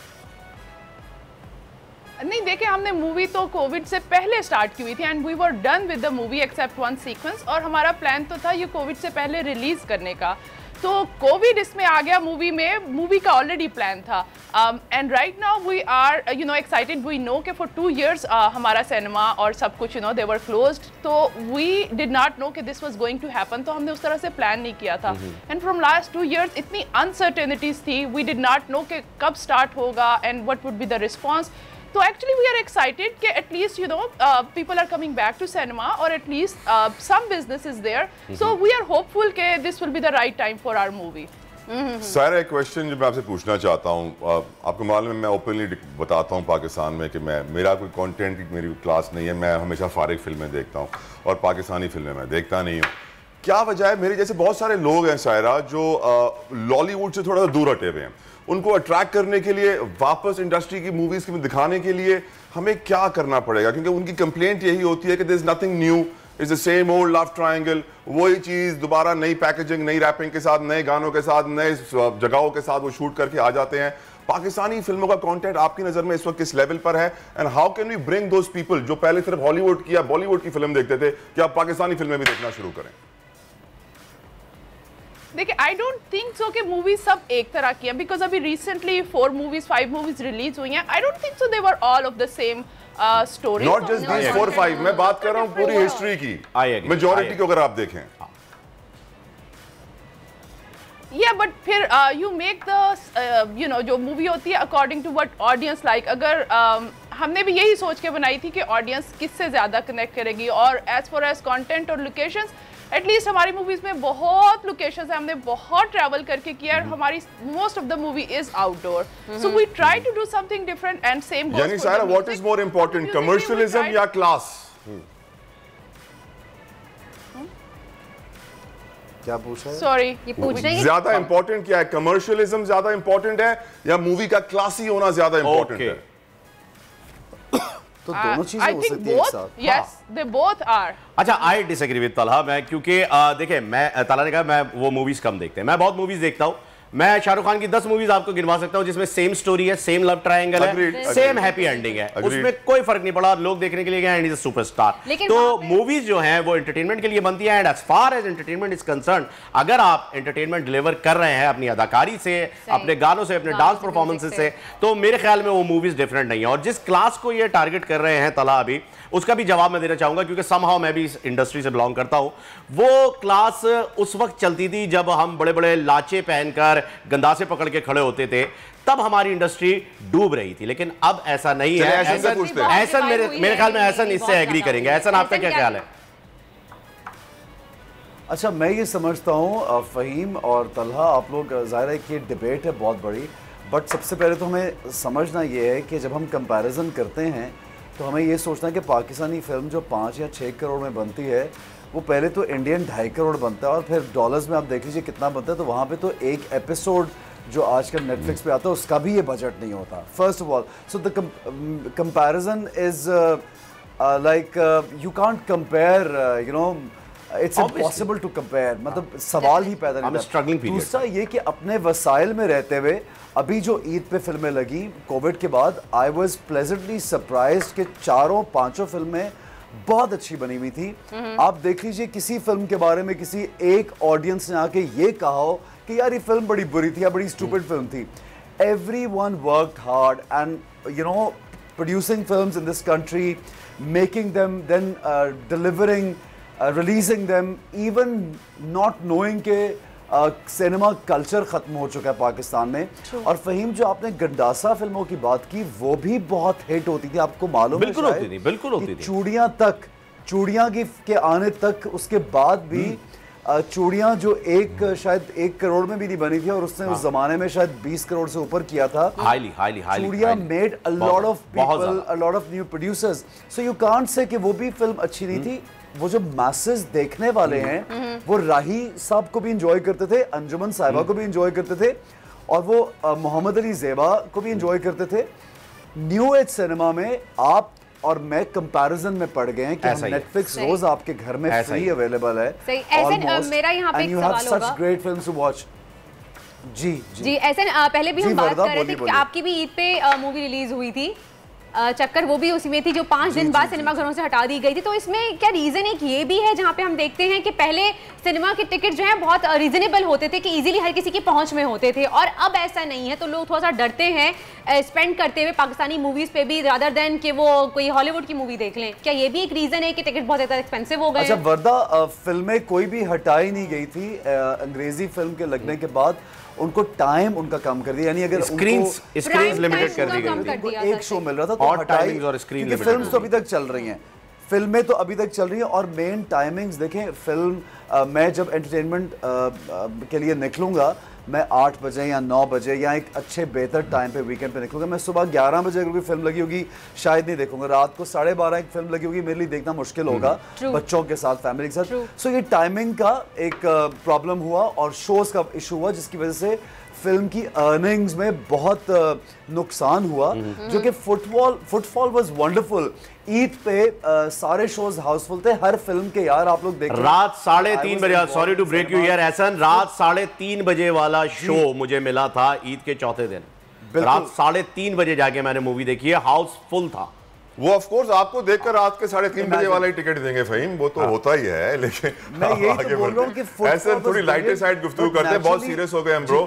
नहीं, देखिए हमने मूवी तो कोविड से पहले स्टार्ट की हुई थी and we were done with the movie except one sequence, और हमारा प्लान तो था ये कोविड से पहले रिलीज करने का। तो कोविड इसमें आ गया मूवी में, मूवी का ऑलरेडी प्लान था। And right now we are excited, we know कि फॉर 2 years हमारा सिनेमा और सब कुछ दे वर क्लोज्ड, तो वी डिड नॉट नो कि this was going to happen, तो हमने उस तरह से प्लान नहीं किया था। एंड फ्रॉम लास्ट 2 years इतनी अनसर्टेनिटीज थी, वी डिड नॉट नो कि कब स्टार्ट होगा and what would be the response. So actually we are excited कि at least people are coming back to cinema, or at least some business is there. So we are hopeful कि this will be the right time for our movie. सारा एक क्वेश्चन जो मैं आपसे पूछना चाहता हूँ, आपको मालूम है मैं ओपनली बताता हूँ पाकिस्तान में कि मेरा कोई कंटेंट की मेरी क्लास नहीं है, मैं हमेशा फारिग फिल्में देखता हूँ और पाकिस्तानी फिल्में मैं देखता नहीं हूँ। क्या वजह है? मेरे जैसे बहुत सारे लोग हैं सायरा जो लॉलीवुड से थोड़ा सा दूर हटे हुए हैं, उनको अट्रैक्ट करने के लिए, वापस इंडस्ट्री की मूवीज में दिखाने के लिए हमें क्या करना पड़ेगा? क्योंकि उनकी कंप्लेंट यही होती है कि there is nothing new, it's the same old love triangle, वही चीज दोबारा नई पैकेजिंग, नई रैपिंग के साथ, नए गानों के साथ, नए जगहों के साथ वो शूट करके आ जाते हैं। पाकिस्तानी फिल्मों का कंटेंट आपकी नजर में इस वक्त किस लेवल पर है, and how can we bring those people जो पहले सिर्फ हॉलीवुड की या बॉलीवुड की फिल्म देखते थे कि आप पाकिस्तानी फिल्में भी देखना शुरू करें? देखिए, आई डोंट थिंक सो कि मूवीज सब एक तरह की हैं, बिकॉज अभी रिसेंटली 4 मूवीज 5 मूवीज रिलीज हुई हैं। I don't think so they were all of the same story. Not just these 4-5, मैं बात कर रहा हूं पूरी हिस्ट्री की, मेजॉरिटी को अगर आप देखें। या बट फिर यू मेक द जो मूवी होती है according to what audience like. अगर हमने भी यही सोच के बनाई थी कि ऑडियंस किससे ज्यादा कनेक्ट करेगी, और एज फॉर एज कंटेंट और लोकेशंस, एटलीस्ट हमारी मूवीज में बहुत लोकेशंस है, हमने बहुत ट्रैवल करके किया है। हमारी most of the movie is outdoor, so we try to do something different and same goes. यानी सारा what is more important, commercialism या क्लास? क्या पूछा है? सॉरी, ये पूछ रही है ज्यादा इंपॉर्टेंट क्या है, कमर्शियलिज्म ज्यादा इंपॉर्टेंट है या मूवी का क्लासी होना ज्यादा इंपॉर्टेंट है? तो दोनों चीजें हो सकती हैं एक साथ। Yes, they both are. अच्छा, आई डिसएग्री विद तलहा। मैं क्योंकि देखिए, मैं तलहा ने कहा मैं वो मूवीज कम देखते हैं, मैं बहुत मूवीज देखता हूं। मैं शाहरुख खान की 10 मूवीज आपको गिनवा सकता हूं जिसमें सेम स्टोरी है, सेम लव ट्रायंगल है, सेम हैप्पी एंडिंग है, उसमें कोई फर्क नहीं पड़ा। लोग देखने के लिए गए एंड इज अ सुपरस्टार। तो मूवीज जो हैं वो एंटरटेनमेंट के लिए बनती है, and as far as entertainment is concern, अगर आप एंटरटेनमेंट डिलीवर कर रहे हैं अपनी अदाकारी से, अपने गानों से, अपने डांस परफॉर्मेंसेस से, तो मेरे ख्याल में वो मूवीज डिफरेंट नहीं है। और जिस क्लास को ये टारगेट कर रहे हैं तलहा अभी, उसका भी जवाब मैं देना चाहूंगा, क्योंकि समहाउ मैं भी इस इंडस्ट्री से बिलोंग करता हूं। वो क्लास उस वक्त चलती थी जब हम बड़े बड़े लाचे पहनकर गंदासे पकड़ के खड़े होते थे, तब हमारी इंडस्ट्री डूब रही थी। लेकिन अब ऐसा नहीं है। ऐसा मेरे ख्याल में ऐसा इससे एग्री करेंगे। ऐसा आपका क्या ख्याल है? अच्छा, मैं ये समझता हूँ फहीम और तलहा, आप लोग ज़ाहिर है कि डिबेट है बहुत बड़ी, बट सबसे पहले तो हमें समझना ये है कि जब हम कंपैरिजन करते हैं तो हमें ये सोचना है कि पाकिस्तानी फिल्म जो 5 या 6 करोड़ में बनती है, वो पहले तो इंडियन 2.5 करोड़ बनता है, और फिर डॉलर्स में आप देख लीजिए कितना बनता है। तो वहाँ पे तो एक एपिसोड जो आजकल नेटफ्लिक्स पे आता है उसका भी ये बजट नहीं होता, first of all. So the comparison is like you can't compare, you know, it's impossible to compare. मतलब सवाल ही पैदा नहीं होता। दूसरा ये कि अपने वसाइल में रहते हुए अभी जो ईद पे फिल्में लगी कोविड के बाद, आई वॉज प्लेजेंटली सरप्राइज्ड कि 4-5 फिल्में बहुत अच्छी बनी हुई थी। आप देख लीजिए किसी फिल्म के बारे में किसी एक ऑडियंस ने आके ये कहा हो कि यार ये फिल्म बड़ी बुरी थी या बड़ी स्टूपिड फिल्म थी। Everyone worked hard and you know producing films in this country, making them, then delivering, releasing them, even not knowing के सिनेमा कल्चर खत्म हो चुका है पाकिस्तान में। और फहीम जो आपने गंडासा फिल्मों की बात की वो भी बहुत हिट होती थी, आपको मालूम है? बिल्कुल होती थी, बिल्कुल होती थी। चूड़ियाँ के आने तक उसके बाद भी चूड़ियाँ जो शायद 1 करोड़ में भी नहीं बनी थी और उसने उस जमाने में शायद 20 करोड़ से ऊपर किया था। हाईली चूड़ियाँ made a lot of people, a lot of new producers, so you can't say कि वो भी फिल्म अच्छी नहीं थी। वो जो मैसेज देखने वाले हैं वो राही साहब को भी एंजॉय करते थे, अंजुमन साहिबा को भी एंजॉय करते थे और वो मोहम्मद अली ज़ेबा को भी एंजॉय करते थे। न्यू एज सिनेमा में आप और मैं कंपैरिजन में पड़ गए हैं कि नेटफ्लिक्स रोज आपके घर में फ्री अवेलेबल है। मेरा यहाँ पे एक सवाल होगा। such great films to watch। जी ऐसे पहले भी हम बात कर रहे थे कि आपकी भी ईद पे मूवी रिलीज हुई थी चक्कर, वो भी उसी में थी जो 5 दिन बाद सिनेमा घरों से हटा दी गई थी। तो इसमें क्या रीजन एक ये भी है जहाँ पे हम देखते हैं कि पहले सिनेमा के टिकट जो है बहुत रीजनेबल होते थे कि इजीली हर किसी की पहुंच में होते थे और अब ऐसा नहीं है, तो लोग थोड़ा सा डरते हैं स्पेंड करते हुए पाकिस्तानी मूवीज पे भी रादर देन कि वो कोई हॉलीवुड की मूवी देख लें। क्या ये भी एक रीजन है कि टिकट बहुत ज्यादा एक्सपेंसिव हो गए? अच्छा वर्दा, फिल्में कोई भी हटाई नहीं गई थी अंग्रेजी फिल्म के लगने के बाद, उनको टाइम उनका कम कर दिया, यानी अगर स्क्रीन्स लिमिटेड कर दी गई थी, एक शो मिल रहा था तो हटाई, क्योंकि फिल्म्स तो अभी तक चल रही हैं, फिल्में तो अभी तक चल रही हैं और मेन टाइमिंग्स देखें। फिल्म मैं जब एंटरटेनमेंट के लिए निकलूंगा मैं 8 बजे या 9 बजे या एक अच्छे बेहतर टाइम पे वीकेंड पे निकलूंगा। मैं सुबह 11 बजे अगर कोई फिल्म लगी होगी शायद नहीं देखूंगा, रात को 12:30 एक फिल्म लगी होगी मेरे लिए देखना मुश्किल होगा बच्चों के साथ, फैमिली के साथ। सो ये टाइमिंग का एक प्रॉब्लम हुआ और शोज का इशू हुआ जिसकी वजह से फिल्म की अर्निंग्स में बहुत नुकसान हुआ, जो कि फुटफॉल वाज वंडरफुल। ईद पे सारे शोज हाउसफुल थे, हर फिल्म के यार आप लोग देख रात 3:30 बजे, sorry to break you here Ehsan, रात 3:30 बजे वाला शो मुझे मिला था ईद के चौथे दिन, रात 3:30 बजे जाके मैंने मूवी देखी है, हाउसफुल था। वो ऑफ कोर्स आपको देखकर रात के 3:30 बजे वाला ही टिकट देंगे फहीम, वो तो होता ही है, लेकिन मैं यही तो बोल रहा हूं कि ऐसे थोड़ी लाइटर साइड गुफ्तगू करते हैं, बहुत सीरियस हो गए हम ब्रो।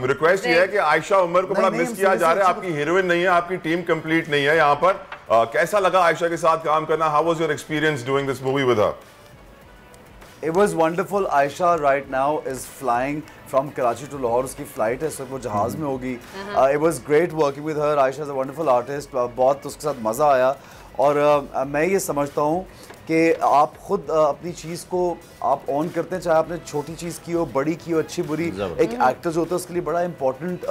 रिक्वेस्ट ये है कि आयशा उमर को बड़ा मिस किया जा रहा है, आपकी हीरोइन नहीं है, आपकी टीम कंप्लीट नहीं है यहाँ पर। कैसा लगा आयशा के साथ काम करना? How was your experience doing this movie with her? It was wonderful. Aisha right now is flying from Karachi to Lahore. उसकी फ्लाइट है, इस वक्त वो जहाज में होगी। It was great working with her. Aisha is a wonderful artist. बहुत उसके साथ मज़ा आया और मैं ये समझता हूँ कि आप खुद अपनी चीज़ को आप ऑन करते हैं, चाहे आपने छोटी चीज़ की हो, बड़ी की हो, अच्छी बुरी। एक एक्टर जो होता है उसके लिए बड़ा इंपॉर्टेंट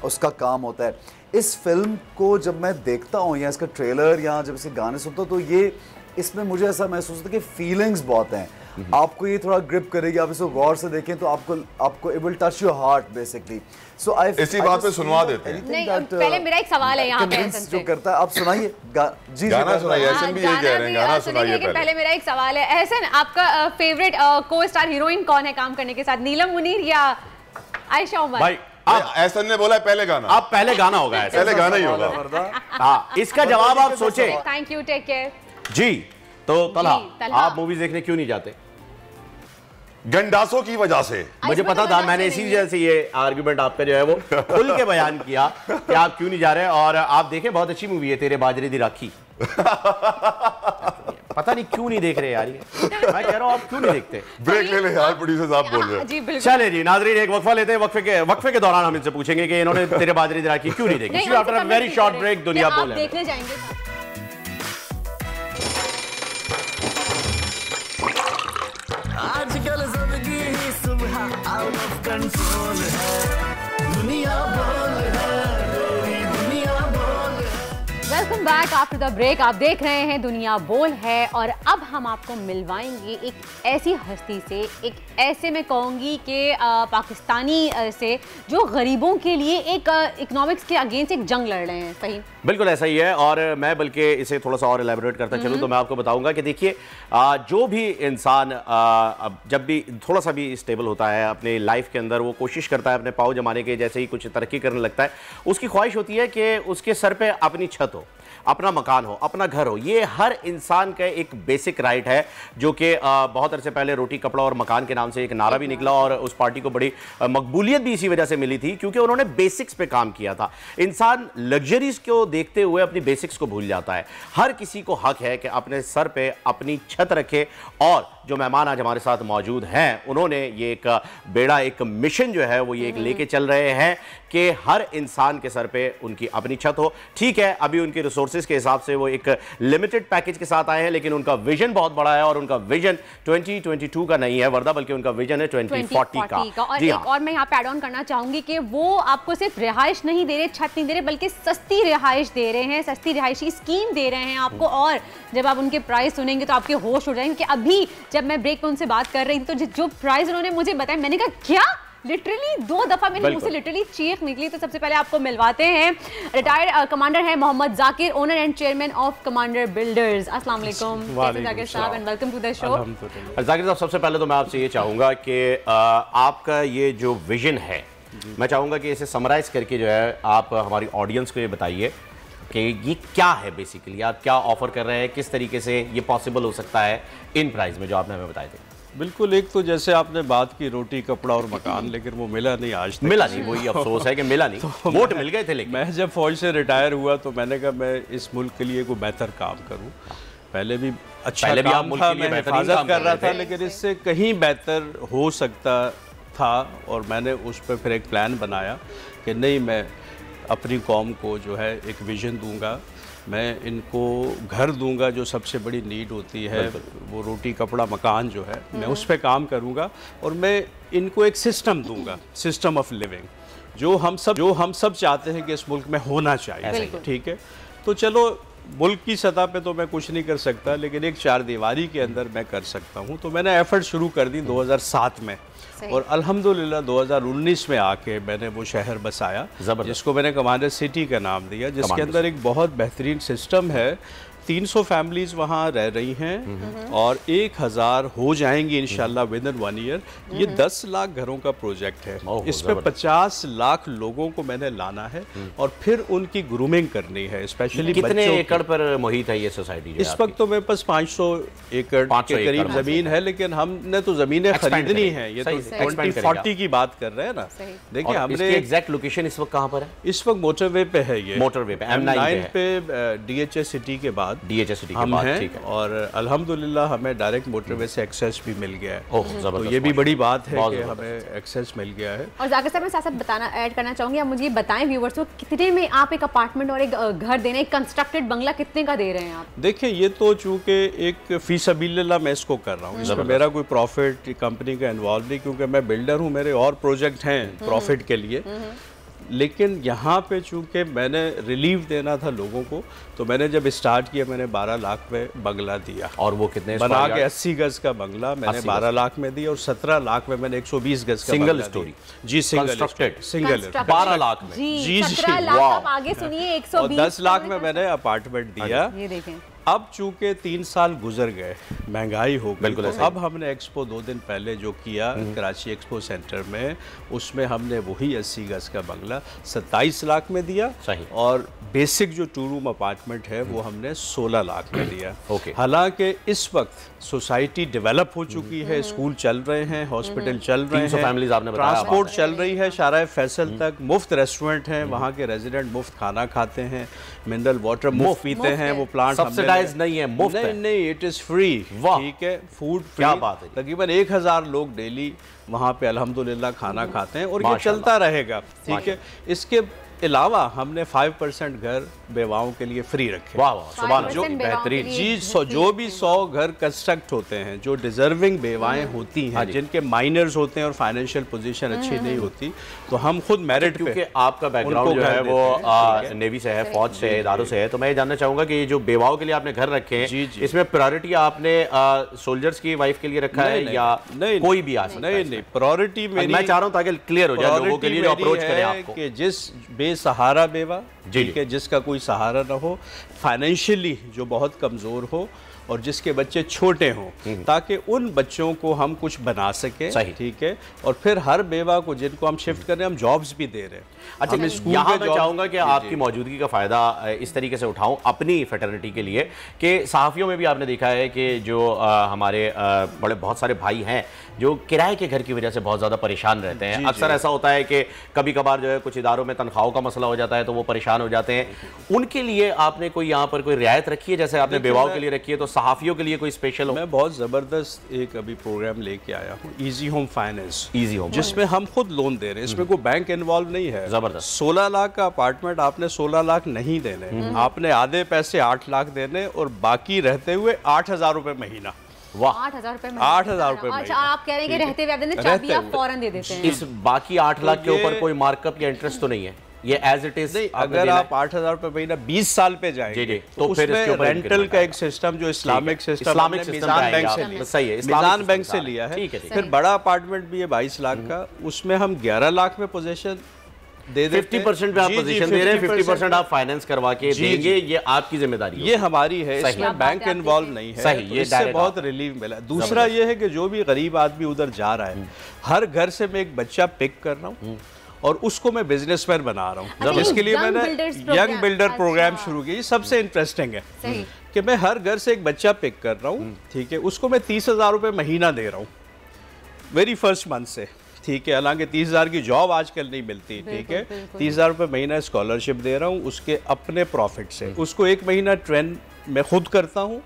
उसका काम होता है। इस फिल्म को जब मैं देखता हूँ या इसका ट्रेलर या जब इसके गाने सुनता हूँ तो ये इसमें मुझे ऐसा महसूस होता है कि फीलिंग्स बहुत हैं। आपको ये थोड़ा ग्रिप करेगी, आप इसको गौर से देखें तो आपको it will touch your heart basically. So I इसी बात पे सुनवा देते हैं। नहीं, पहले मेरा एक सवाल है यहाँ पे जो करता है, आप सुनाइए जी, गाना सुनाइए। एहसन भी ये कह रहे हैं गाना सुनाइए। पहले मेरा एक सवाल है, एहसन आपका फेवरेट को स्टार हीरोइन कौन है काम करने के साथ, नीलम मुनीर या आयशा उमर? भाई एहसन ने बोला पहले गाना, अब पहले गाना होगा, पहले गाना ही होगा। हाँ, इसका जवाब आप सोचे। थैंक यू, टेक केयर जी। तो तलहा आप मूवीज देखने क्यों नहीं जाते? गंडासों की वजह से। मुझे पता था, मैंने इसी वजह से ये आर्गुमेंट आपका जो है वो खुल के बयान किया कि आप क्यों नहीं जा रहे। और आप देखें, बहुत अच्छी मूवी है तेरे बाजरे दी राखी। पता नहीं क्यों नहीं देख रहे यार, ये मैं कह रहा हूँ आप क्यों नहीं देखते? ब्रेक ले ले यार, प्रोड्यूसर्स आप बोल रहे हैं। चले जी नाजरीन, एक वक्फा लेते हैं, वक्फे के दौरान हम इनसे पूछेंगे कि इन्होंने तेरे बाजरे दी राखी क्यों नहीं देखी। After a very short break दुनिया बोल देखने जाएंगे। आजकल जिंदगी ही सुबह आउट ऑफ कंट्रोल है, दुनिया बोल है, तेरी दुनिया बोल है। Welcome back after the break. आप देख रहे हैं दुनिया बोल है और अब हम आपको मिलवाएंगे एक ऐसी हस्ती से, एक ऐसे मैं कहूँगी कि पाकिस्तानी से जो गरीबों के लिए एक इकोनॉमिक्स के अगेंस्ट एक जंग लड़ रहे हैं। सही, बिल्कुल ऐसा ही है। और मैं बल्कि इसे थोड़ा सा और एलैबोरेट करता चलूँ तो मैं आपको बताऊंगा कि देखिए, जो भी इंसान जब भी थोड़ा सा भी स्टेबल होता है अपने लाइफ के अंदर, वो कोशिश करता है अपने पाँव जमाने के, जैसे ही कुछ तरक्की करने लगता है उसकी ख्वाहिश होती है कि उसके सर पे अपनी छत हो। अपना मकान हो, अपना घर हो, ये हर इंसान का एक बेसिक राइट है, जो कि बहुत अरसे पहले रोटी कपड़ा और मकान के नाम से एक नारा भी निकला और उस पार्टी को बड़ी मकबूलियत भी इसी वजह से मिली थी, क्योंकि उन्होंने बेसिक्स पे काम किया था। इंसान लग्जरीज को देखते हुए अपनी बेसिक्स को भूल जाता है। हर किसी को हक है कि अपने सर पे अपनी छत रखे, और जो मेहमान आज हमारे साथ मौजूद हैं उन्होंने ये एक बेड़ा, एक मिशन जो है वो ये एक लेके चल रहे हैं कि हर इंसान के सर पे उनकी अपनी छत हो। ठीक है, अभी उनके रिसोर्सेज के हिसाब से वो एक लिमिटेड पैकेज के साथ आए हैं, लेकिन उनका विजन बहुत बड़ा है और उनका विजन 2022 का नहीं है वर्दा, बल्कि उनका विजन है 2040 का। और जी एक हाँ। और मैं यहाँ पे ऐड ऑन करना चाहूंगी कि वो आपको सिर्फ रिहाइश नहीं दे रहे, छत नहीं दे रहे, बल्कि सस्ती रिहाइश दे रहे हैं, सस्ती रिहाइशी स्कीम दे रहे हैं आपको। और जब आप उनके प्राइस सुनेंगे तो आपके होश उड़ जाएंगे, क्योंकि अभी जब मैं ब्रेक पे उनसे बात कर रही थी तो जो प्राइस उन्होंने मुझे बताया, मैंने कहा क्या, लिटरली 2 दफा मेरे मुंह से लिटरली चीख निकली। तो सबसे पहले आपको मिलवाते हैं रिटायर्ड कमांडर है Mohammad Zakir, owner and chairman of commander builders. अस्सलाम वालेकुम जाकिर साहब and welcome to the show. Zakir साहब, सबसे पहले तो मैं आपसे ये चाहूंगा कि आपका ये जो विजन है, मैं चाहूंगा कि इसे समराइज करके जो है आप हमारी ऑडियंस को ये बताइए कि ये क्या है, बेसिकली आप क्या ऑफर कर रहे हैं, किस तरीके से ये पॉसिबल हो सकता है इन प्राइस में जो आपने हमें बताए थे। बिल्कुल, एक तो जैसे आपने बात की रोटी कपड़ा और मकान, लेकिन वो मिला नहीं आज तक। मिला नहीं, वही अफसोस है कि मिला नहीं। तो वोट मिल गए थे, लेकिन मैं जब फौज से रिटायर हुआ तो मैंने कहा मैं इस मुल्क के लिए कोई बेहतर काम करूं। पहले भी अच्छा पहले भी काम आप मुल्क था, के लिए मैं बेहतरीन हिफाजत काम कर रहा रहे था, थे। लेकिन इससे कहीं बेहतर हो सकता था। और मैंने उस पर फिर एक प्लान बनाया कि नहीं, मैं अपनी कौम को जो है एक विजन दूंगा, मैं इनको घर दूंगा जो सबसे बड़ी नीड होती है, वो रोटी कपड़ा मकान जो है, मैं उस पर काम करूंगा। और मैं इनको एक सिस्टम दूंगा, सिस्टम ऑफ लिविंग, जो हम सब चाहते हैं कि इस मुल्क में होना चाहिए। ठीक है, तो चलो मुल्क की सतह पे तो मैं कुछ नहीं कर सकता, लेकिन एक चार दीवारी के अंदर मैं कर सकता हूँ। तो मैंने एफर्ट शुरू कर दी 2007 में, और अल्हम्दुलिल्लाह 2019 में आके मैंने वो शहर बसाया, जिसको मैंने कमांडर सिटी का नाम दिया, जिसके अंदर एक बहुत बेहतरीन सिस्टम है। 300 फैमिलीज वहाँ रह रही हैं और 1000 हो जाएंगी इंशाल्लाह विद इन 1 ईयर। ये 10 लाख घरों का प्रोजेक्ट है। इसमें 50 लाख लोगों को मैंने लाना है और फिर उनकी ग्रूमिंग करनी है, स्पेशली कितने एकड़ पर मुहित है ये सोसाइटी? इस वक्त तो मेरे पास 500 एकड़ के करीब जमीन है, लेकिन हमने तो जमीनें खरीदनी है। ये तो 2040 की बात कर रहे हैं ना। देखिए, हमने एग्जैक्ट लोकेशन इस वक्त कहाँ पर है? इस वक्त मोटरवे पे है, ये मोटरवे पे M9 पे DHS सिटी के बाद हम हैं, और अल्हम्दुलिल्लाह हमें डायरेक्ट मोटरवे से एक्सेस भी मिल गया है। तो ये भी बड़ी बात है कि हमें एक्सेस मिल गया है। और जाकिर साहब, मैं साथ बताना ऐड करना चाहूँगी, आप मुझे ये बताएं व्यूवर्स को, कितने में आप एक अपार्टमेंट और एक घर देने, एक कंस्ट्रक्टेड बंगला कितने का दे रहे हैं आप? देखिए, ये तो चूँकि एक फी सबीलिल्लाह मैं इसको कर रहा हूँ, इसमें मेरा कोई प्रॉफिट कंपनी का इन्वॉल्व नहीं, क्योंकि मैं बिल्डर हूँ, मेरे और प्रोजेक्ट हैं प्रॉफिट के लिए। लेकिन यहाँ पे चूँकि मैंने रिलीफ देना था लोगों को, तो मैंने जब स्टार्ट किया मैंने 12 लाख में बंगला दिया। और वो कितने बना के 80 गज का बंगला मैंने 12 लाख में दिया, और 17 लाख में मैंने 120 गज का सिंगल स्टोरी। जी, सिंगल 12 लाख में। जी, 17 लाख आप आगे सुनिए, 120 10 लाख में मैंने अपार्टमेंट दिया। ये देखें, अब चूंकि 3 साल गुजर गए, महंगाई हो गई, बिल्कुल तो अब हमने एक्सपो 2 दिन पहले जो किया कराची एक्सपो सेंटर में, उसमें हमने वही 80 गज का बंगला 27 लाख में दिया। और बेसिक जो 2 रूम अपार्टमेंट है वो हमने 16 लाख में दिया। हालांकि इस वक्त सोसाइटी डेवलप हो चुकी है, स्कूल चल रहे हैं, हॉस्पिटल चल रहे हैं, ट्रांसपोर्ट चल रही है, शारा फैसल तक मुफ्त रेस्टोरेंट हैं, वहाँ के रेजिडेंट मुफ्त खाना खाते हैं, मिनरल वाटर मुफ्त पीते हैं, वो प्लांट नहीं है, मुफ्त है। नहीं, इट इज फ्री। ठीक है, फूड फ्री। क्या बात है। तकरीबन 1000 लोग डेली वहाँ पे अल्हम्दुलिल्लाह खाना खाते हैं, और ये चलता रहेगा। ठीक है, इसके अलावा हमने 5% घर बेवाओं के लिए फ्री रखे। वाह वाह, सुभान जो बेहतरीन जी, जो भी 100 घर कंस्ट्रक्ट होते हैं, जो डिजर्विंग बेवाएं होती हैं, जिनके माइनर्स होते हैं और फाइनेंशियल पोजीशन अच्छी नहीं होती, तो हम खुद मेरिट पे, क्योंकि आपका बैकग्राउंड जो है वो नेवी से है, फौज से है, इदारों से है, तो मैं ये जानना चाहूंगा कि ये जो बेवाओं के लिए आपने घर रखे हैं, इसमें प्रायोरिटी आपने सोल्जर्स की वाइफ के लिए रखा है या कोई भी आ सकता है? नहीं, प्रायोरिटी मैं चाह रहा हूँ ताकि क्लियर हो जाए लोगों के लिए जो अप्रोच करें आपको, कि जिस बेसहारा बेवा, ठीक है, जिसका कोई सहारा ना हो, फाइनेंशियली जो बहुत कमज़ोर हो, और जिसके बच्चे छोटे हों, ताकि उन बच्चों को हम कुछ बना सकें। ठीक है, और फिर हर बेवा को जिनको हम शिफ्ट कर रहे हैं, हम जॉब्स भी दे रहे हैं। अच्छा, यहाँ मैं चाहूँगा कि आपकी मौजूदगी का फ़ायदा इस तरीके से उठाऊँ अपनी फेटर्निटी के लिए कि सहाफ़ियों में भी आपने देखा है कि जो हमारे बड़े बहुत सारे भाई हैं जो किराए के घर की वजह से बहुत ज़्यादा परेशान रहते हैं। अक्सर ऐसा होता है कि कभी कभार जो है कुछ इदारों में तनख्वाहों का मसला हो जाता है तो वो परेशान हो जाते हैं। उनके लिए आपने कोई यहाँ पर कोई रियायत रखी है, जैसे आपने बेवाओं के लिए रखी है, तो सहाफ़ियों के लिए कोई स्पेशल हो? मैं बहुत ज़बरदस्त एक अभी प्रोग्राम लेके आया हूँ, easy home finance, easy home, जिसमें हम खुद लोन दे रहे हैं। इसमें कोई बैंक इन्वॉल्व नहीं है। ज़बरदस्त। 16 लाख का अपार्टमेंट आपने 16 लाख नहीं देने, आपने आधे पैसे 8 लाख देने और बाकी रहते हुए 8,000 रुपये महीना। वाह, 8,000 रुपए में? 8,000 रुपए में। अच्छा, आप कह रहे हैं कि रहते हुए आप देते हैं, चाबी आप फौरन दे देते हैं। इस बाकी 8 लाख के ऊपर कोई मार्कअप या इंटरेस्ट तो नहीं है, ये एज इट इज? अगर आप 8,000 रुपए महीना 20 साल पे जाएंगे तो फिर उसमें रेंटल का एक सिस्टम जो इस्लामिक सिस्टम मिजान बैंक से लिया, सही है, मिजान बैंक से लिया है। फिर बड़ा अपार्टमेंट भी है 22 लाख का, उसमें हम 11 लाख में पोजीशन दे देते हैं। 50% पे आप पोजीशन दे रहे हैं, 50% आप फाइनेंस करवा के देंगे, ये आपकी जिम्मेदारी है। ये हमारी है, इसमें बैंक इन्वॉल्व नहीं है। सही, ये इससे बहुत रिलीफ मिला। दूसरा ये है कि जो भी गरीब आदमी उधर जा रहा है, हर घर से मैं एक बच्चा पिक कर रहा हूँ और उसको मैं बिजनेसमैन बना रहा हूँ। जिसके लिए मैंने यंग बिल्डर प्रोग्राम शुरू किया। सबसे इंटरेस्टिंग है कि मैं हर घर से एक बच्चा पिक कर रहा हूँ, ठीक है, उसको मैं 30,000 रुपये महीना दे रहा हूँ वेरी फर्स्ट मंथ से। ठीक है, हालांकि 30,000 की जॉब आजकल नहीं मिलती। ठीक है, 30,000 रुपये महीना स्कॉलरशिप दे रहा हूँ उसके अपने प्रॉफिट से। उसको 1 महीना ट्रेन मैं खुद करता हूँ,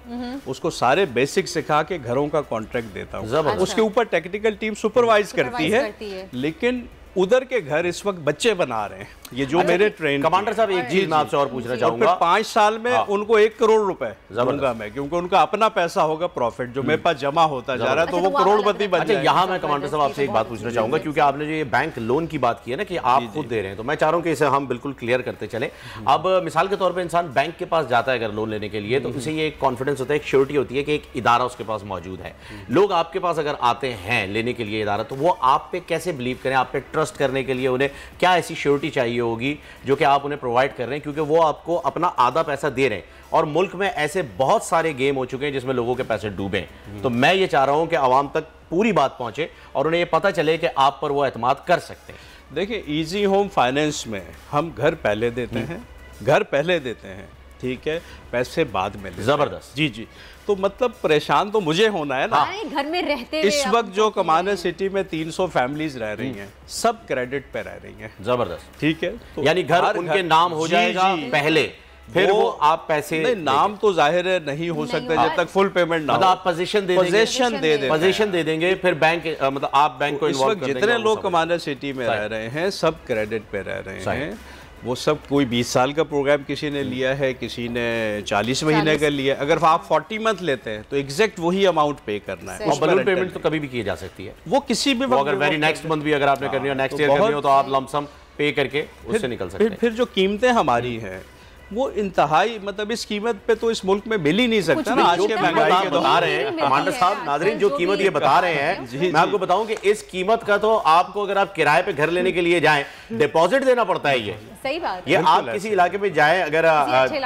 उसको सारे बेसिक सिखा के घरों का कॉन्ट्रैक्ट देता हूँ। उसके ऊपर टेक्निकल टीम सुपरवाइज करती है, लेकिन उधर के घर इस वक्त बच्चे बना रहे हैं, ये जो मेरे ट्रेन। कमांडर साहब, एक चीज मैं आपसे और पूछना चाहूंगा। 5 साल में उनको 1 करोड़ रुपए दूंगा मैं, क्योंकि उनका अपना पैसा होगा प्रॉफिट जो मेरे पास जमा होता जा रहा है, तो वो करोड़पति बन जाएगा। यहाँ मैं कमांडर साहब आपसे एक बात पूछना चाहूंगा, क्योंकि आपने जो ये बैंक लोन की बात की है ना कि आप खुद दे रहे हैं, तो मैं चाह रहा हूँ कि इसे हम बिल्कुल क्लियर करते चले। अब मिसाल के तौर पर इंसान बैंक के पास जाता है अगर लोन लेने के लिए, तो उसे ये एक कॉन्फिडेंस होता है, एक श्योरिटी होती है कि एक इदारा उसके पास मौजूद है। लोग आपके पास अगर आते हैं लेने के लिए इदारा, तो वो आप पे कैसे बिलीव करें? आप पे ट्रस्ट करने के लिए क्या ऐसी श्योरिटी चाहिए होगी जो कि आप उन्हें प्रोवाइड कर रहे हैं, क्योंकि वो आपको अपना आधा पैसा दे रहे हैं और मुल्क में ऐसे बहुत सारे गेम हो चुके हैं जिसमें लोगों के पैसे डूबे। तो मैं ये चाह रहा हूं कि आवाम तक पूरी बात पहुंचे और उन्हें ये पता चले कि आप पर वो एतमाद कर सकते हैं। देखिए, इजी होम फाइनेंस में हम घर पहले देते हैं, घर पहले देते हैं, ठीक है, पैसे बाद में। जबरदस्त। जी जी, तो मतलब परेशान तो मुझे होना है ना। घर में रहते इस वक्त जो कमाने सिटी में 300 फैमिलीज रह रही हैं, सब क्रेडिट पे रह रही हैं। जबरदस्त। ठीक है, तो यानी घर उनके नाम हो जाएगा पहले, फिर वो आप पैसे नहीं, नाम तो जाहिर है नहीं हो सकता जब तक फुल पेमेंट ना हो। आप पोजीशन दे देंगे, फिर बैंक मतलब आप बैंक को इन्वॉल्व कर देंगे। जितने लोग कमाने सिटी में रह रहे हैं सब क्रेडिट पे रह रहे हैं। वो सब कोई 20 साल का प्रोग्राम किसी ने लिया है, किसी ने 40 महीने का लिया। अगर आप 40 मंथ लेते हैं तो एग्जैक्ट वही अमाउंट पे करना है। और बलून पेमेंट तो कभी भी की जा सकती है, वो किसी भी अगर वेरी नेक्स्ट मंथ भी अगर आपने करनी हो, नेक्स्ट ईयर करनी हो, तो आप लमसम पे करके उससे निकल सकते हैं। फिर जो कीमतें हमारी हैं वो इंतहाई, मतलब इस कीमत पे तो इस मुल्क में मिल ही नहीं सकता ना। आज के महंगाई के बता रहे हैं कमांडर साहब, नाजरीन जो कीमत ये बता रहे हैं, मैं आपको बताऊं कि इस कीमत का तो आपको अगर आप किराए पे घर लेने के लिए जाएं, डिपॉजिट देना पड़ता है। ये सही बात ये आप किसी इलाके में जाएं, अगर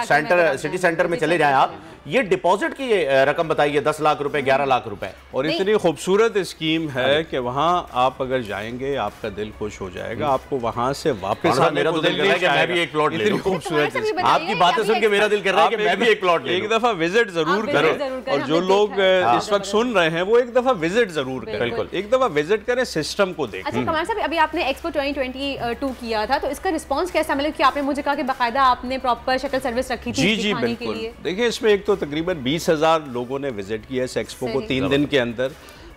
सेंटर सिटी सेंटर में चले जाएं आप, ये डिपॉजिट की रकम बताइए, 10 लाख रुपए, 11 लाख रुपए। और इतनी खूबसूरत स्कीम है कि वहाँ आप अगर जाएंगे आपका दिल खुश हो जाएगा, आपको वहाँ से वापस आने मेरा को दिल कर रहा है कि मैं भी एक प्लॉट ले लूं। खूबसूरत आपकी बातें सुन के मेरा दिल कर रहा है कि मैं भी एक प्लॉट ले लूं। एक दफा विजिट जरूर करें, और जो लोग इस वक्त सुन रहे हैं वो एक दफा विजिट जरूर करें। बिल्कुल, एक दफा विजिट करें, सिस्टम को देखें। अच्छा कमाल साहब, अभी आपने एक्सपो 2022 किया था, तो इसका रिस्पांस कैसा मिला? कि आपने मुझे कहा कि बाकायदा आपने प्रॉपर शटल सर्विस रखी थी जी बिल्कुल। देखिए, इसमें एक तो तकरीबन 20,000 लोगों ने विजिट किया इस एक्सपो को 3 दिन के अंदर।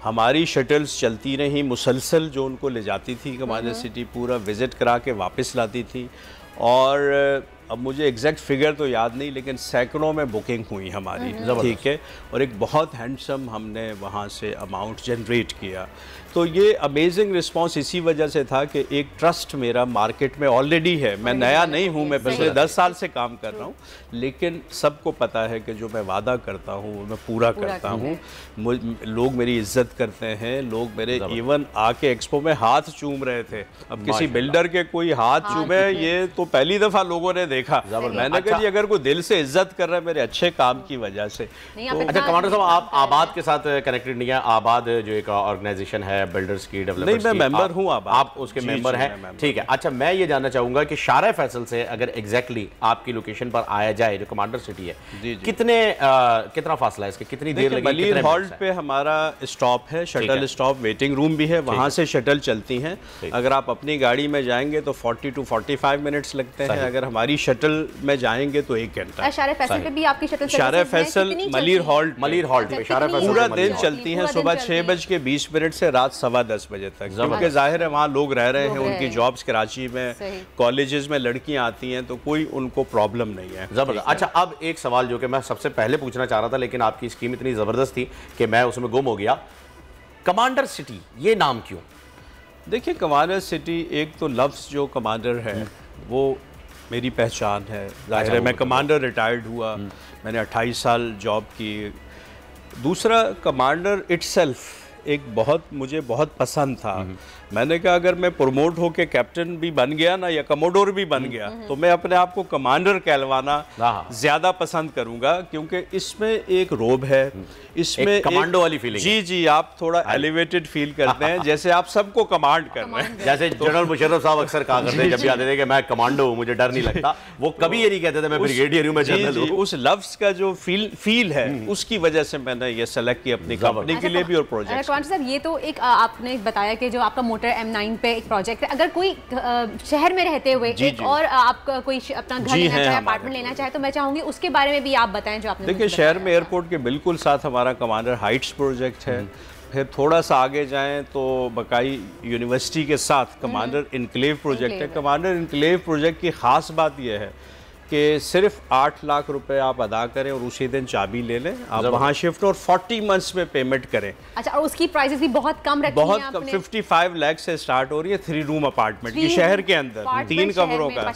हमारी शटल्स चलती रहीं मुसलसल, जो उनको ले जाती थी कमाने सिटी, पूरा विजिट करा के वापस लाती थी। और अब मुझे एग्जैक्ट फिगर तो याद नहीं, लेकिन सैकड़ों में बुकिंग हुई हमारी, ठीक है, और एक बहुत हैंडसम हमने वहाँ से अमाउंट जनरेट किया। तो ये अमेजिंग रिस्पांस इसी वजह से था कि एक ट्रस्ट मेरा मार्केट में ऑलरेडी है। मैं नया नहीं हूँ, मैं पिछले 10 साल से काम कर रहा हूँ, लेकिन सबको पता है कि जो मैं वादा करता हूँ वो मैं पूरा करता हूँ। लोग मेरी इज्जत करते हैं, लोग मेरे इवन आके एक्सपो में हाथ चूम रहे थे। अब किसी बिल्डर के कोई हाथ चूमे, ये तो पहली दफ़ा लोगों ने देखा, मैंने कहा जी अगर कोई दिल से इज्जत कर रहा है मेरे अच्छे काम की वजह से। अच्छा कमांडर साहब, आप आबाद के साथ कनेक्टेड नहीं है? आबाद जो एक ऑर्गेनाइजेशन है बिल्डर्स की, डेवलपर्स की, मैं मेंबर हूं आबाद, आप उसके मेंबर हैं, ठीक है। अच्छा मैं ये जानना चाहूंगा कि शारा फैसल से अगर एग्जैक्टली आपकी लोकेशन पर आया जाए जो कमांडर सिटी है, कितना फासला है इसके, कितनी देर लगेगी? मलिर हॉल्ट पे हमारा स्टॉप है, शटल स्टॉप, वेटिंग रूम भी है, वहां से शटल चलती हैं। अगर आप अपनी गाड़ी में जाएंगे तो 40 to 45 मिनट्स लगते हैं, अगर हमारी शटल में जाएंगे तो 1 घंटा। शारा फैसल पे भी आपकी शटल शारा फैसल मलिर हॉल्ट पे पूरा दिन चलती हैं, सुबह 6:20 से रात 10:15 बजे तक, क्योंकि जाहिर है वहाँ लोग रह रहे हैं, उनकी जॉब्स कराची में, कॉलेजेस में लड़कियां आती हैं, तो कोई उनको प्रॉब्लम नहीं है। जबरदस्त। अच्छा अब एक सवाल जो कि मैं सबसे पहले पूछना चाह रहा था, लेकिन आपकी स्कीम इतनी जबरदस्त थी कि मैं उसमें गुम हो गया। कमांडर सिटी ये नाम क्यों? देखिए कमांडर सिटी, एक तो लफ्ज़ जो कमांडर है वो मेरी पहचान है, जाहिर है मैं कमांडर रिटायर्ड हुआ, मैंने 28 साल जॉब की। दूसरा कमांडर इटसेल्फ एक मुझे बहुत पसंद था। मैंने कहा अगर मैं प्रमोट होके कैप्टन भी बन गया ना या कमोडोर भी बन गया तो मैं अपने आप को कमांडर कहलवाना ज़्यादा पसंद करूंगा, क्योंकि इसमें एक रोब है, इसमें एक कमांडो वाली फीलिंग। जी आप थोड़ा एलिवेटेड फील करते हैं, जैसे आप सबको कमांड कर रहे हैं। जैसे जनरल मुशर्रफ साहब अक्सर कहा करते हैं जब भी आते थे कि मैं कमांडो हूं, मुझे डर नहीं लगता, वो कभी ये नहीं कहते थे मैं ब्रिगेडियर हूं, मैं जनरल हूं। उस लफ्ज का जो फील है उसकी वजह से मैंने ये सेलेक्ट किया अपनी कंपनी के लिए भी और प्रोजेक्ट। साहब ये तो एक आपने बताया कि जो आपका मोटर M9 पे एक प्रोजेक्ट है, अगर कोई शहर में रहते हुए एक और आपका कोई अपना घर लेना चाहे, अपार्टमेंट लेना चाहे, तो मैं चाहूंगी उसके बारे में भी आप बताएं जो आपने। देखिए शहर में एयरपोर्ट के बिल्कुल साथ हमारा कमांडर हाइट्स प्रोजेक्ट है, फिर थोड़ा सा आगे जाएं तो बकाई यूनिवर्सिटी के साथ कमांडर इनक्लेव प्रोजेक्ट है। कमांडर इनक्लेव प्रोजेक्ट की खास बात यह है कि सिर्फ 8 लाख रुपए आप अदा करें और उसी दिन चाबी ले लें, आप वहाँ शिफ्ट और 40 मंथ्स में पेमेंट करें। अच्छा और उसकी प्राइसेस भी बहुत कम रखी हैं बहुत कम, 55 लाख से स्टार्ट हो रही है 3 रूम अपार्टमेंट की, शहर के अंदर 3 कमरों का,